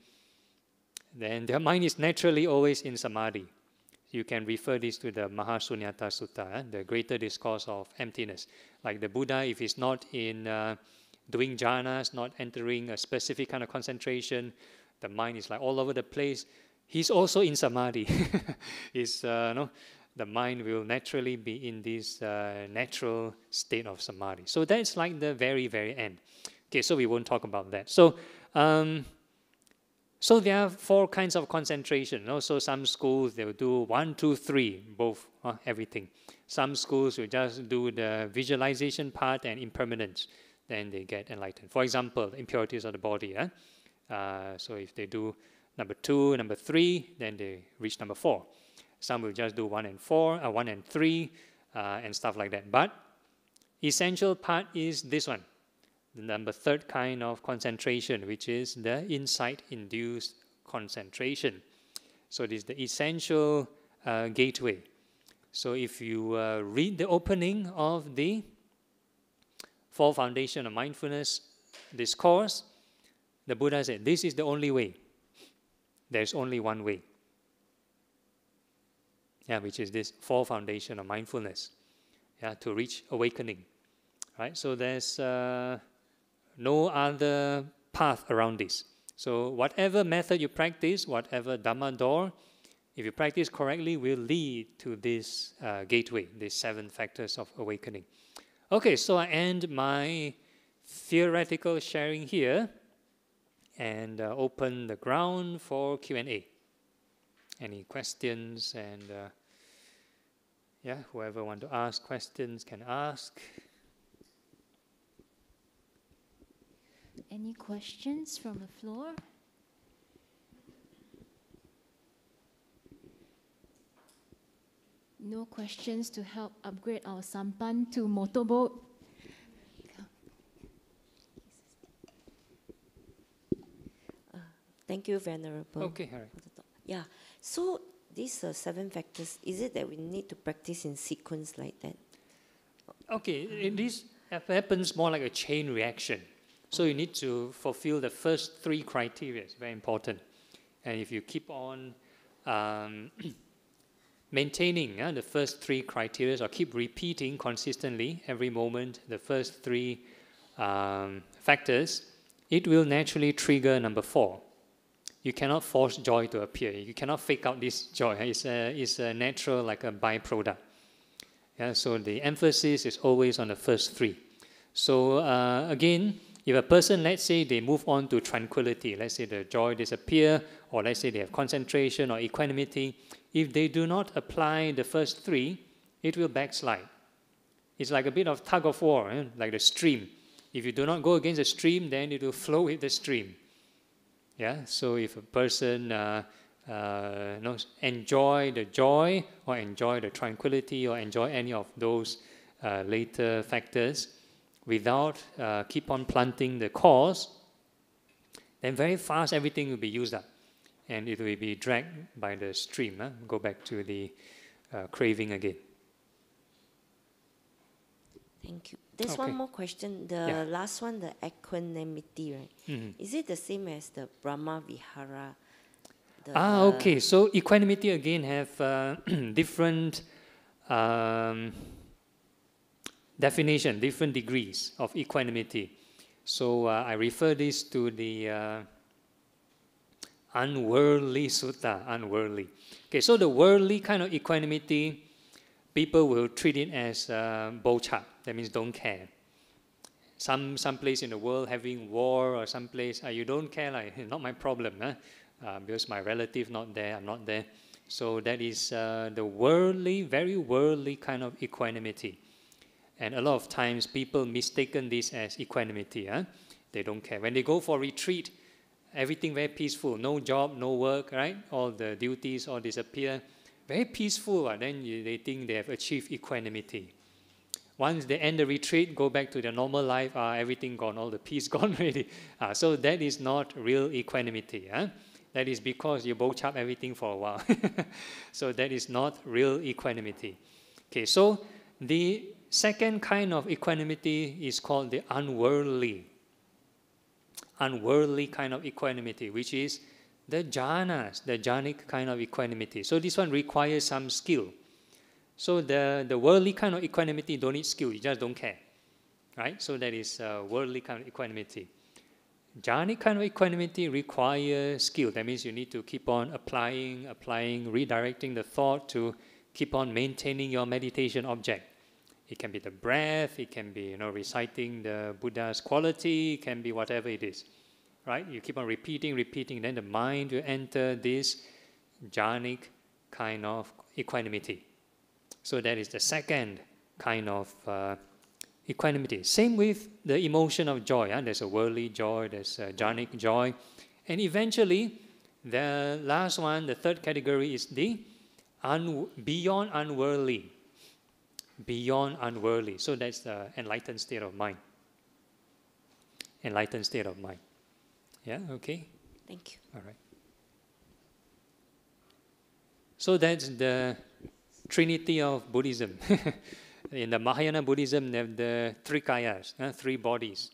then their mind is naturally always in samadhi. You can refer this to the Mahasunyata Sutta, the greater discourse of emptiness. Like the Buddha, if he's not in doing jhanas, not entering a specific kind of concentration, the mind is like all over the place, he's also in samadhi. The mind will naturally be in this natural state of samadhi. So that's like the very, very end. Okay, so we won't talk about that. So there are 4 kinds of concentration. So some schools, they will do 1, 2, 3, both, everything. Some schools will just do the visualization part and impermanence. Then they get enlightened. For example, the impurities of the body. So if they do number 2, number 3, then they reach number 4. Some will just do 1 and 4, 1 and 3, and stuff like that. But essential part is this one, the number 3rd kind of concentration, which is the insight-induced concentration. So this is the essential gateway. So if you read the opening of the 4 Foundation of Mindfulness discourse, the Buddha said, this is the only way. There's only one way. Which is this 4 Foundation of Mindfulness, to reach awakening. Right? So there's no other path around this. So whatever method you practice, whatever Dhamma door, if you practice correctly, will lead to this gateway, these 7 factors of awakening. Okay, so I end my theoretical sharing here and open the ground for Q&A. Any questions? And whoever want to ask questions can ask. Any questions from the floor? No questions to help upgrade our sampan to motorboat? Thank you, Venerable. Okay, all right. Yeah, so these 7 factors, is it that we need to practice in sequence like that? Okay, this happens more like a chain reaction. So you need to fulfill the first 3 criteria. It's very important. And if you keep on maintaining the first 3 criteria, or keep repeating consistently every moment the first 3 factors, it will naturally trigger number 4. You cannot force joy to appear. You cannot fake out this joy. It's a natural, like a byproduct. Yeah, so the emphasis is always on the first 3. So again, if a person, let's say they move on to tranquility, let's say the joy disappear, or let's say they have concentration or equanimity, if they do not apply the first 3, it will backslide. It's like a bit of tug of war, like the stream. If you do not go against the stream, then it will flow with the stream. Yeah, so if a person enjoy the joy, or enjoy the tranquility, or enjoy any of those later factors, without keep on planting the cause, then very fast everything will be used up, and it will be dragged by the stream. Go back to the craving again. Thank you. There's Okay. one more question. The last one, the equanimity, right? Is it the same as the Brahma Vihara? Okay. So equanimity again have different definition, different degrees of equanimity. So I refer this to the unworldly sutta, unworldly. Okay, so the worldly kind of equanimity, people will treat it as bojjhanga. That means don't care. Some place in the world having war, or some place you don't care, like not my problem, because my relative not there, I'm not there. So that is the worldly, very worldly kind of equanimity. And a lot of times people mistaken this as equanimity. They don't care. When they go for retreat, everything very peaceful, no job, no work, right? All the duties all disappear. Very peaceful, then they think they have achieved equanimity. Once they end the retreat, go back to their normal life, everything gone, all the peace gone already. So that is not real equanimity. That is because you both up everything for a while. So that is not real equanimity. Okay, so the second kind of equanimity is called the unworldly kind of equanimity, which is the jhanas, the jhanic kind of equanimity. So this one requires some skill. So the worldly kind of equanimity don't need skill, you just don't care, right? So that is worldly kind of equanimity. Jhanic kind of equanimity requires skill. That means you need to keep on applying, redirecting the thought to keep on maintaining your meditation object. It can be the breath, it can be reciting the Buddha's quality, it can be whatever it is, right? You keep on repeating, then the mind will enter this jhanic kind of equanimity. So that is the second kind of equanimity. Same with the emotion of joy. There's a worldly joy, there's a jhanic joy. And eventually, the last one, the third category is the beyond unworldly. Beyond unworldly. So that's the enlightened state of mind. Enlightened state of mind. Yeah, okay? Thank you. All right. So that's the Trinity of Buddhism. In the Mahayana Buddhism, they have the 3 kayas, 3 bodies.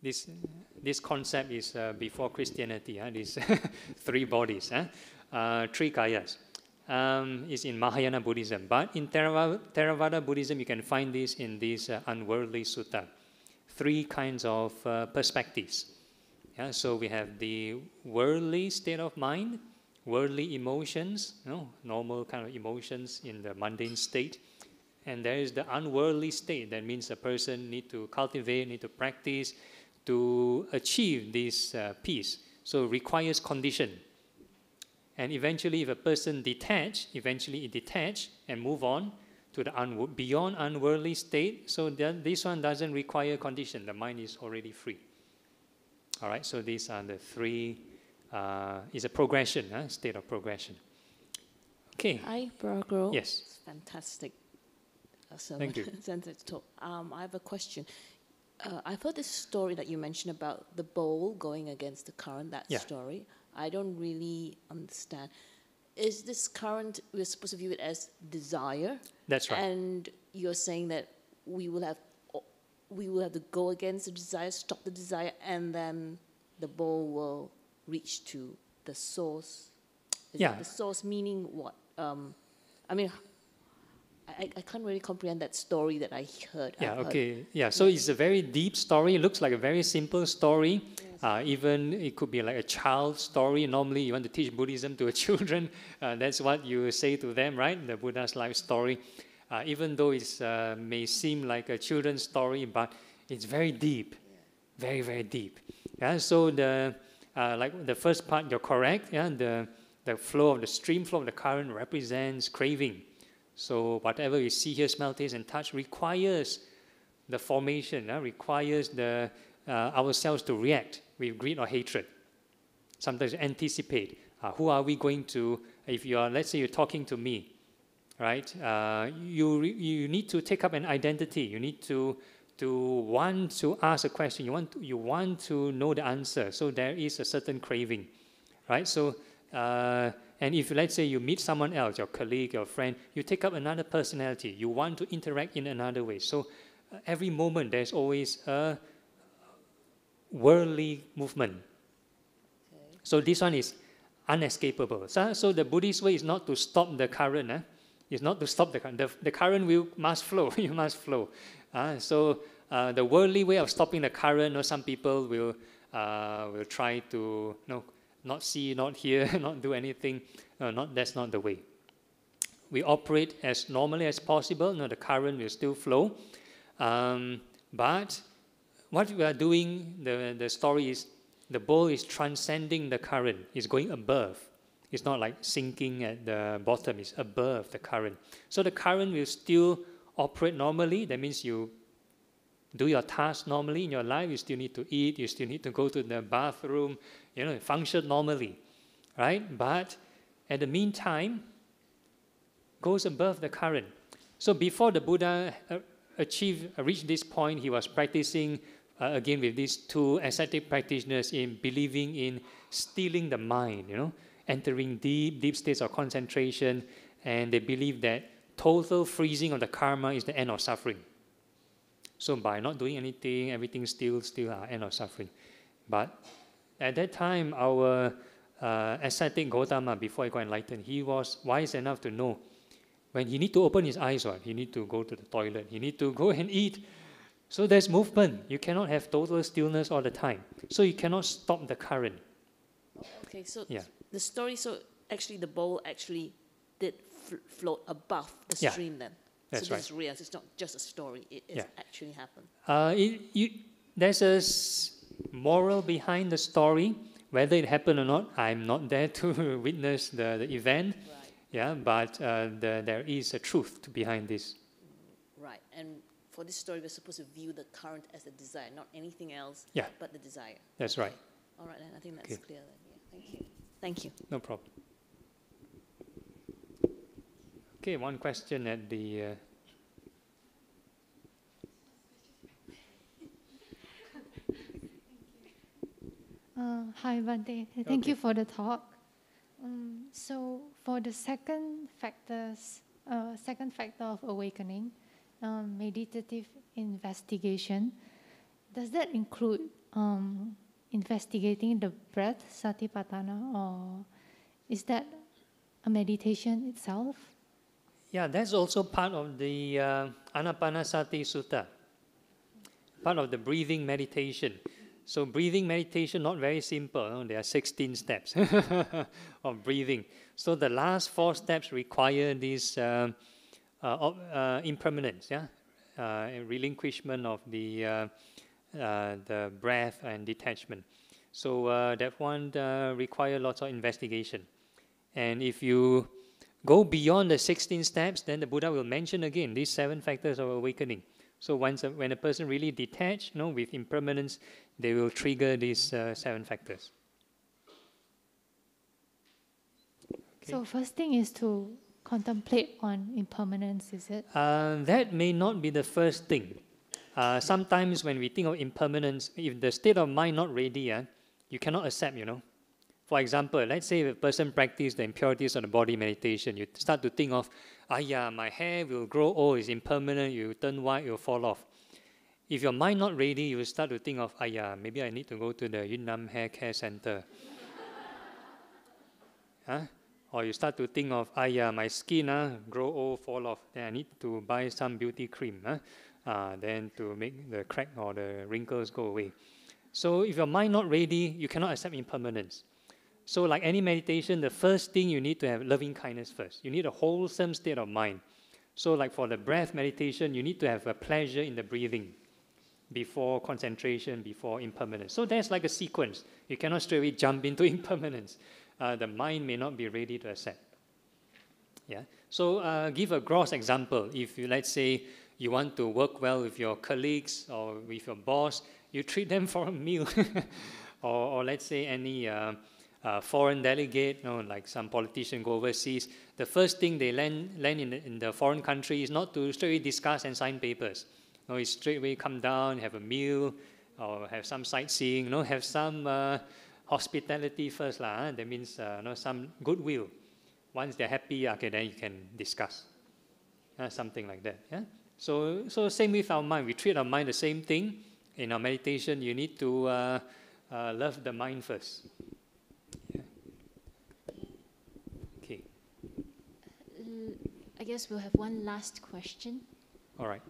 This concept is before Christianity, these 3 bodies, 3 kayas. Is in Mahayana Buddhism. But in Theravada Buddhism, you can find this in this unworldly sutta. 3 kinds of perspectives. So we have the worldly state of mind, worldly emotions, normal kind of emotions in the mundane state. And there is the unworldly state. That means a person need to cultivate, need to practice to achieve this peace. So it requires condition. And eventually, if a person detach and move on to the beyond unworldly state, so this one doesn't require condition. The mind is already free. All right, so these are the 3, is a progression, state of progression. Okay. Hi, Phra Goh. Yes. It's fantastic. Thank you. Talk. I have a question. I've heard this story that you mentioned about the bowl going against the current, that story. I don't really understand. Is this current, we're supposed to view it as desire? That's right. And you're saying that we we will have to go against the desire, stop the desire, and then the bowl will reach to the source. Is Yeah. it the source meaning what? I mean, I can't really comprehend that story that I heard. Yeah, I've heard. okay. Yeah, so it's a very deep story. It looks like a very simple story. Even it could be like a child story. Normally, you want to teach Buddhism to children. That's what you say to them, right? The Buddha's life story. Even though it may seem like a children's story, but it's very deep. Very, very deep. Yeah, so like the first part, you're correct. Yeah, the flow of the stream flow of the current represents craving. So whatever you see, hear, smell, taste, and touch requires the formation, requires ourselves to react with greed or hatred. Sometimes anticipate. Who are we going to, if you are, let's say you're talking to me, right? You need to take up an identity. You need to want to ask a question. You want to know the answer. So there is a certain craving, right? So, and if let's say you meet someone else, your colleague, your friend, you take up another personality. You want to interact in another way. So every moment there's always a worldly movement. Okay. So this one is unescapable. So the Buddhist way is not to stop the current. It's not to stop the current. The current must flow. You must flow. So the worldly way of stopping the current, some people will try to not see, not hear, not do anything. That's not the way. We operate as normally as possible. The current will still flow. But what we are doing, the story is, the bowl is transcending the current. It's going above. It's not like sinking at the bottom. It's above the current. So the current will still operate normally. That means you do your tasks normally in your life. You still need to eat. You still need to go to the bathroom. Function normally, right? But at the meantime, goes above the current. So before the Buddha reached this point, he was practicing again with these two ascetic practitioners in believing in stilling the mind, entering deep states of concentration, and they believe that total freezing of the karma is the end of suffering. So by not doing anything, everything still end of suffering. But at that time, our ascetic Gautama, before he got enlightened, he was wise enough to know when he need to open his eyes, he need to go to the toilet, he need to go and eat. So there's movement. You cannot have total stillness all the time. So you cannot stop the current. Okay, so Yeah. the story, so actually the bowl actually did float above the Yeah. stream then. That's so right. this is real. It's not just a story. It Yeah. actually happened. There's a moral behind the story. Whether it happened or not, I'm not there to witness the event. Right. Yeah, but there is a truth behind this. Right. And for this story, we're supposed to view the current as the desire, not anything else Yeah. but the desire. That's right. All right, then I think that's Okay. clear then. Yeah, thank you. Thank you. No problem. Okay, one question at the... Hi, Bante. Thank you for the talk. So for the second factor of awakening, meditative investigation, does that include investigating the breath, satipatthana, or is that a meditation itself? Yeah, that's also part of the Anapanasati Sutta, part of the breathing meditation. So breathing meditation, not very simple. There are 16 steps of breathing. So the last 4 steps require this impermanence, relinquishment of the breath and detachment. So that one requires lots of investigation. And if you go beyond the 16 steps, then the Buddha will mention again these 7 factors of awakening. So when a person really detached, with impermanence, they will trigger these 7 factors. Okay. So first thing is to contemplate on impermanence, is it? That may not be the first thing. Sometimes when we think of impermanence, if the state of mind not ready, you cannot accept, For example, let's say if a person practices the impurities of the body meditation, you start to think of, my hair will grow old, it's impermanent, you turn white, it will fall off. if your mind not ready, you will start to think of, maybe I need to go to the Yunnan Hair Care Center. Or you start to think of, my skin grow old, fall off, then I need to buy some beauty cream, then to make the crack or the wrinkles go away. So if your mind not ready, you cannot accept impermanence. So like any meditation, the first thing you need to have loving kindness first. You need a wholesome state of mind. So like for the breath meditation, you need to have a pleasure in the breathing before concentration, before impermanence. So there's like a sequence. You cannot straight away jump into impermanence. The mind may not be ready to accept. Yeah. So give a gross example. If you, let's say, you want to work well with your colleagues or with your boss, you treat them for a meal. or let's say any foreign delegate, like some politician go overseas, the first thing they land in the foreign country is not to straight away discuss and sign papers. It's straight away come down, have a meal, or have some sightseeing, have some hospitality first. That means some goodwill. Once they're happy, okay, then you can discuss. Something like that. Yeah? So same with our mind. We treat our mind the same thing. In our meditation, you need to love the mind first. Yeah. Okay. I guess we'll have one last question. All right.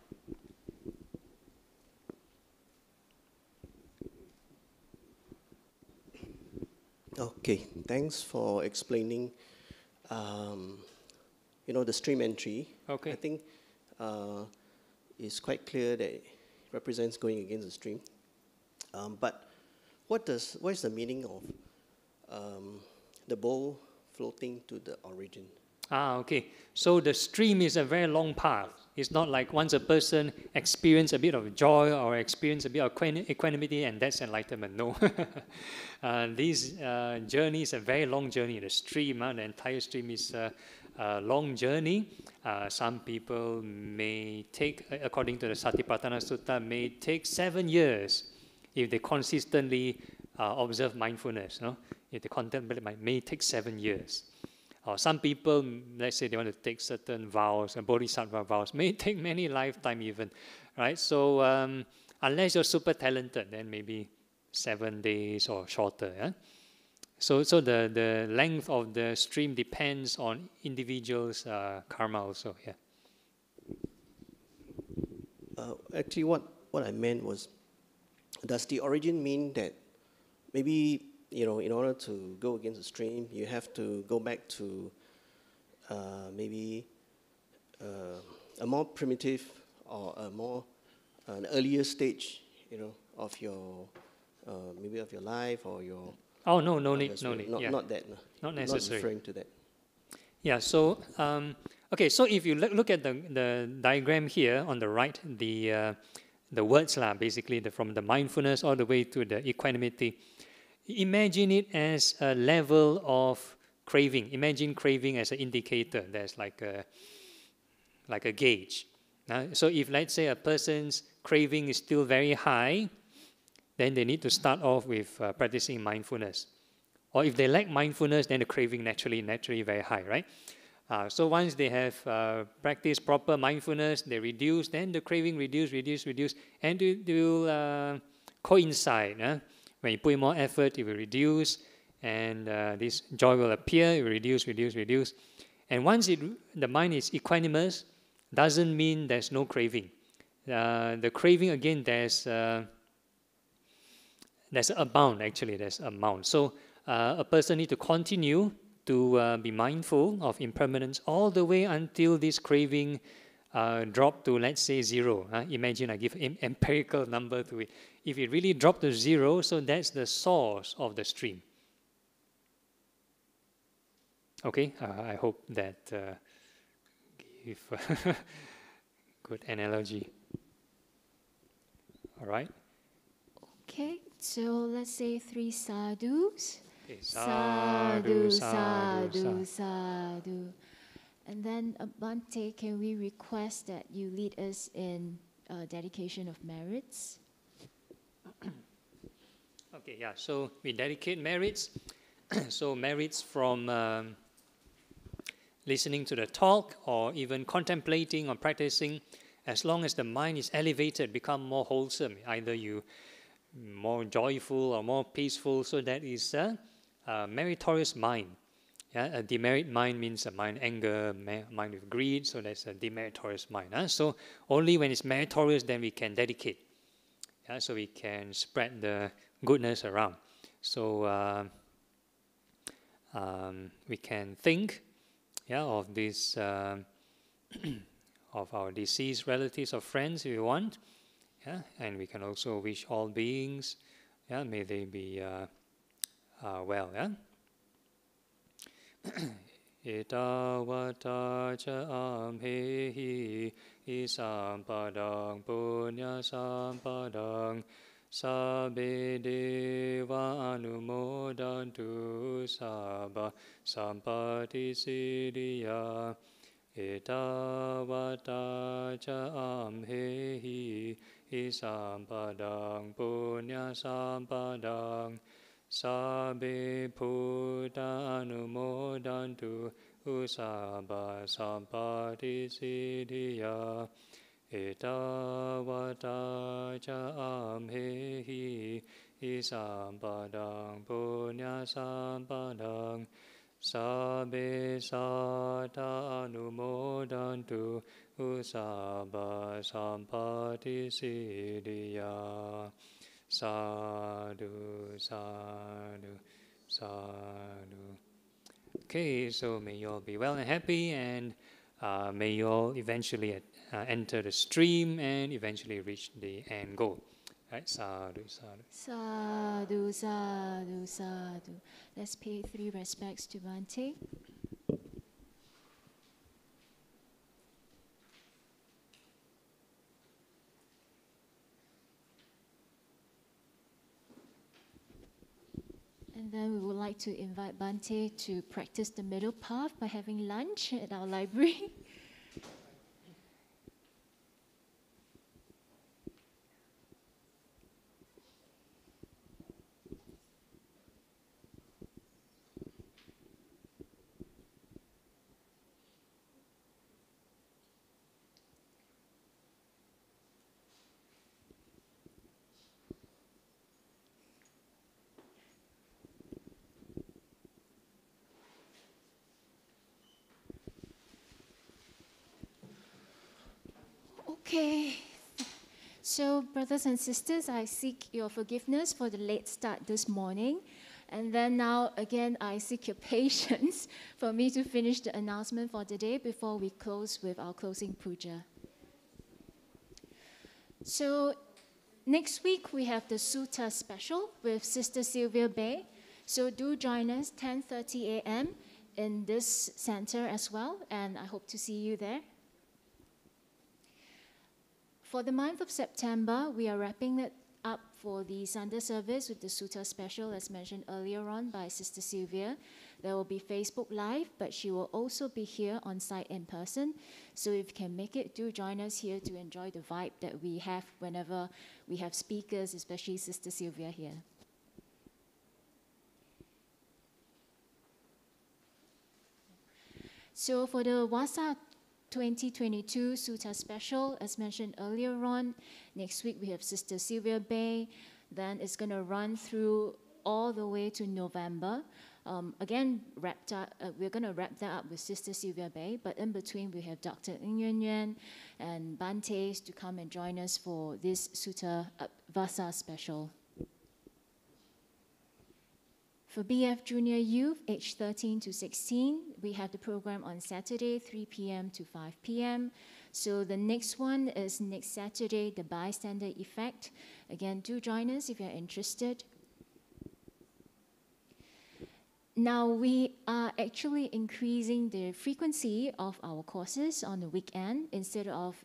Okay, thanks for explaining, the stream entry. Okay. I think it's quite clear that it represents going against the stream. But what is the meaning of the bowl floating to the origin? Okay. So the stream is a very long path. It's not like once a person experiences a bit of joy or experience a bit of equanimity and that's enlightenment. No. This journey is a very long journey. The stream, the entire stream is a long journey. Some people may take, according to the Satipatthana Sutta, may take 7 years if they consistently observe mindfulness. If they contemplate, it may take 7 years. Or some people, let's say they want to take certain vows, bodhisattva vows, may take many lifetimes even, right? So unless you're super talented, then maybe 7 days or shorter. Yeah? So the length of the stream depends on individuals' karma also. Yeah. Actually, what I meant was, does the origin mean that maybe in order to go against the stream, you have to go back to maybe a more primitive or an earlier stage, of your maybe of your life or your. Oh no need. Not that. No. Not necessary. Not referring to that. Yeah. So okay. So if you look at the diagram here on the right, the words basically from the mindfulness all the way to the equanimity. Imagine it as a level of craving. Imagine craving as an indicator. There's like a gauge. So if, let's say, a person's craving is still very high, then they need to start off with practicing mindfulness. Or if they lack mindfulness, then the craving naturally very high, right? So once they have practiced proper mindfulness, they reduce, then the craving reduce, and it will coincide. When you put in more effort, it will reduce, and this joy will appear, it will reduce. And once the mind is equanimous, doesn't mean there's no craving. The craving, again, there's a bound, actually, there's a bound. So a person needs to continue to be mindful of impermanence all the way until this craving drop to, let's say, 0. Imagine I give an empirical number to it. If it really dropped to 0, so that's the source of the stream. Okay, I hope that give a good analogy. All right. Okay, so let's say 3 sadhus. Okay. Sadhu, sadhu, sadhu. And then, Bhante, can we request that you lead us in dedication of merits? Okay, yeah, so we dedicate merits. So merits from listening to the talk or even contemplating or practicing. As long as the mind is elevated, become more wholesome, either you more joyful or more peaceful, so that is a meritorious mind. Yeah, a demerit mind means a mind anger, mind with greed, so that's a demeritorious mind. So only when it's meritorious, then we can dedicate. Yeah, so we can spread the goodness around. So we can think, of this, of our deceased relatives or friends if we want, and we can also wish all beings, may they be well. 𝑒tāvata-ca-amhehi isampadang punya sampadang sabbe deva anumodantu sabba sampati siddhya ētāvata-ca-amhehi isampadang punya sampadang sabbe Buddha anumodantu usabba sampati siddhya ētāvata-ca-amhehi isampadang punya sampadang sabbe satta anumodantu usabba sampati siddhya. Sadhu, sadhu, sadhu. Okay, so may you all be well and happy, and may you all eventually enter the stream and eventually reach the end goal. Right? Sadhu, sadhu. Sadhu, sadhu, sadhu. Let's pay 3 respects to Bhante. And then we would like to invite Bhante to practice the middle path by having lunch at our library. Okay, so brothers and sisters, I seek your forgiveness for the late start this morning. And then now, again, I seek your patience for me to finish the announcement for today before we close with our closing puja. So next week, we have the Sutta special with Sister Sylvia Bay. So do join us 10:30 a.m. in this center as well, and I hope to see you there. For the month of September, we are wrapping it up for the Sunday service with the Sutta special, as mentioned earlier on by Sister Sylvia. There will be Facebook Live, but she will also be here on site in person. So if you can make it, do join us here to enjoy the vibe that we have whenever we have speakers, especially Sister Sylvia here. So for the Vasa 2022 Sutta special, as mentioned earlier on, next week we have Sister Sylvia Bay. Then it's going to run through all the way to November. Again, we're going to wrap that up with Sister Sylvia Bay, but in between we have Dr. Ng Yuan Yuan and Bhante to come and join us for this Sutta Vasa special. For BF Junior Youth, aged 13 to 16, we have the program on Saturday, 3 p.m. to 5 p.m. So the next one is next Saturday, the Bystander Effect. Again, do join us if you're interested. Now, we are actually increasing the frequency of our courses on the weekend. Instead of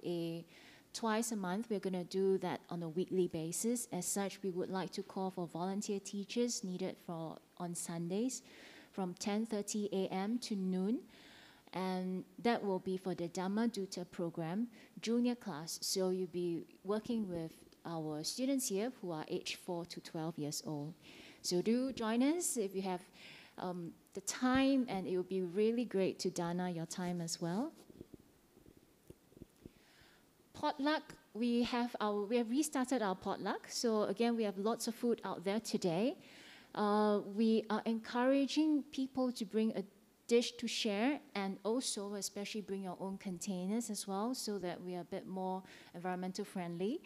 twice a month, we're going to do that on a weekly basis. As such, we would like to call for volunteer teachers needed on Sundays from 10:30 a.m. to noon. And that will be for the Dhamma program, junior class. So you'll be working with our students here who are aged 4 to 12 years old. So do join us if you have the time, and it will be really great to dana your time as well. potluck, we have restarted our potluck. So again, we have lots of food out there today. We are encouraging people to bring a dish to share, and also especially bring your own containers as well, so that we are a bit more environmental friendly.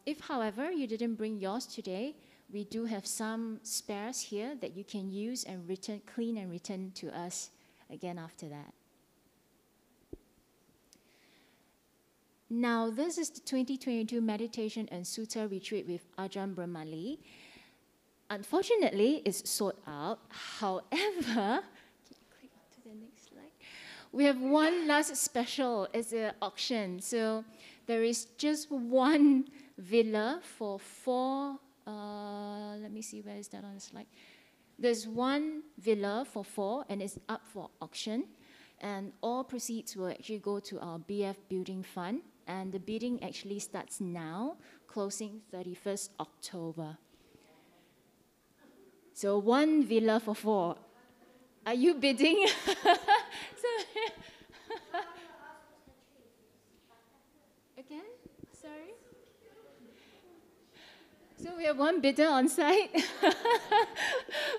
If, however, you didn't bring yours today, we do have some spares here that you can use and clean and return to us again after that. Now, this is the 2022 Meditation and Sutta Retreat with Ajahn Brahmali. Unfortunately, it's sold out. However, click to the next slide. We have one last special. It's an auction. So there is just one villa for 4. Let me see, where is that on the slide? There's one villa for 4, and it's up for auction. And all proceeds will actually go to our BF Building Fund. And the bidding actually starts now, closing 31st October. So one villa for 4. Are you bidding? Again? Sorry? So we have one bidder on site.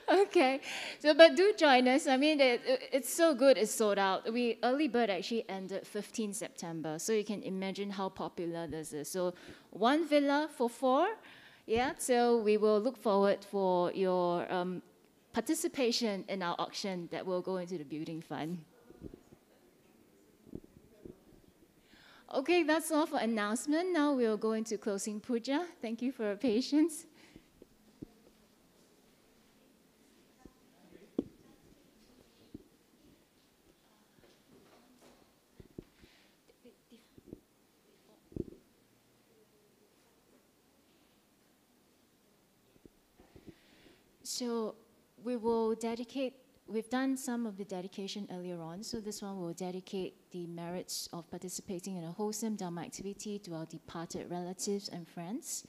Okay. So, but do join us. I mean, it's so good, it's sold out. Early bird actually ended 15 September. So you can imagine how popular this is. So one villa for 4. Yeah, so we will look forward for your participation in our auction that will go into the building fund. Okay, that's all for announcement. Now we'll go into closing puja. Thank you for your patience. So we will dedicate, we've done some of the dedication earlier on, so this one will dedicate the merits of participating in a wholesome Dhamma activity to our departed relatives and friends.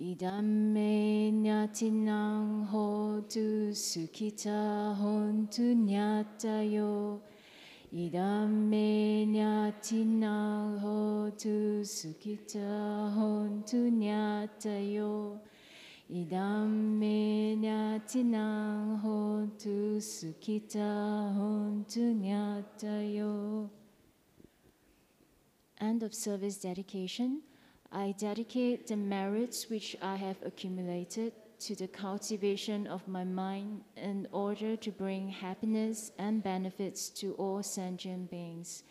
Idam me nyatinang hotu sukhita hontu nyatayo. Idam me nyatinang hotu sukhita hontu nyatayo. Idam me nyatinang hontu sukhita hontu nyatayo. End of service dedication. I dedicate the merits which I have accumulated to the cultivation of my mind in order to bring happiness and benefits to all sentient beings.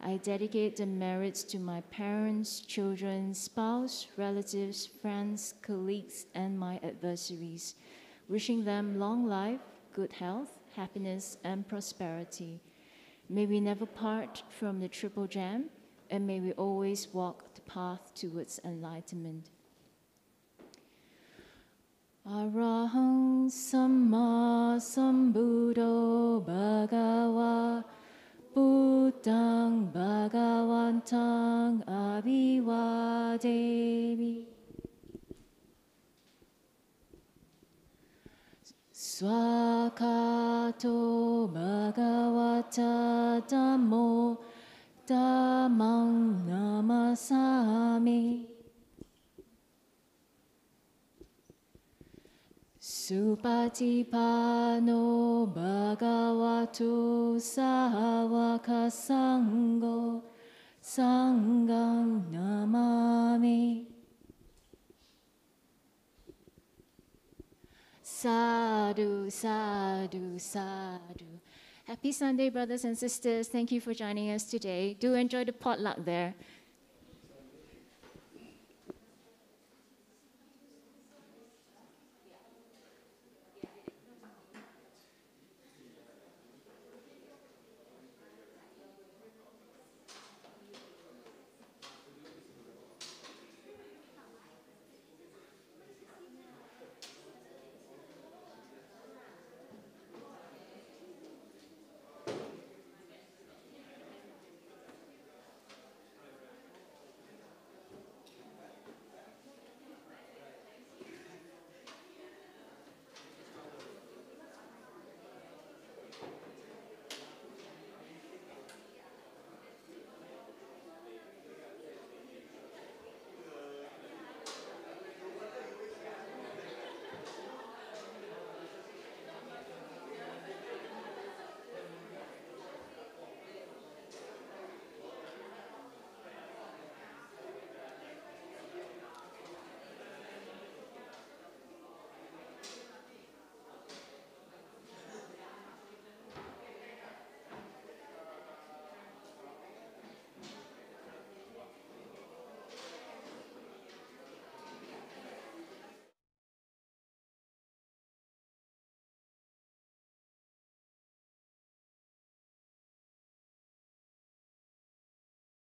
I dedicate the merits to my parents, children, spouse, relatives, friends, colleagues, and my adversaries, wishing them long life, good health, happiness, and prosperity. May we never part from the Triple Gem, and may we always walk the path towards enlightenment. Arahang Samma Sambuddho Bhagava Buddhang Bhagavantang Abhivademi. Swakato Bhagavata Dhammo Dhammang Namasami. Supatipano Bhagavato Sāvaka Sangho Sanghang Namami. Sadhu, sadhu, sadhu. Happy Sunday, brothers and sisters. Thank you for joining us today. Do enjoy the potluck there.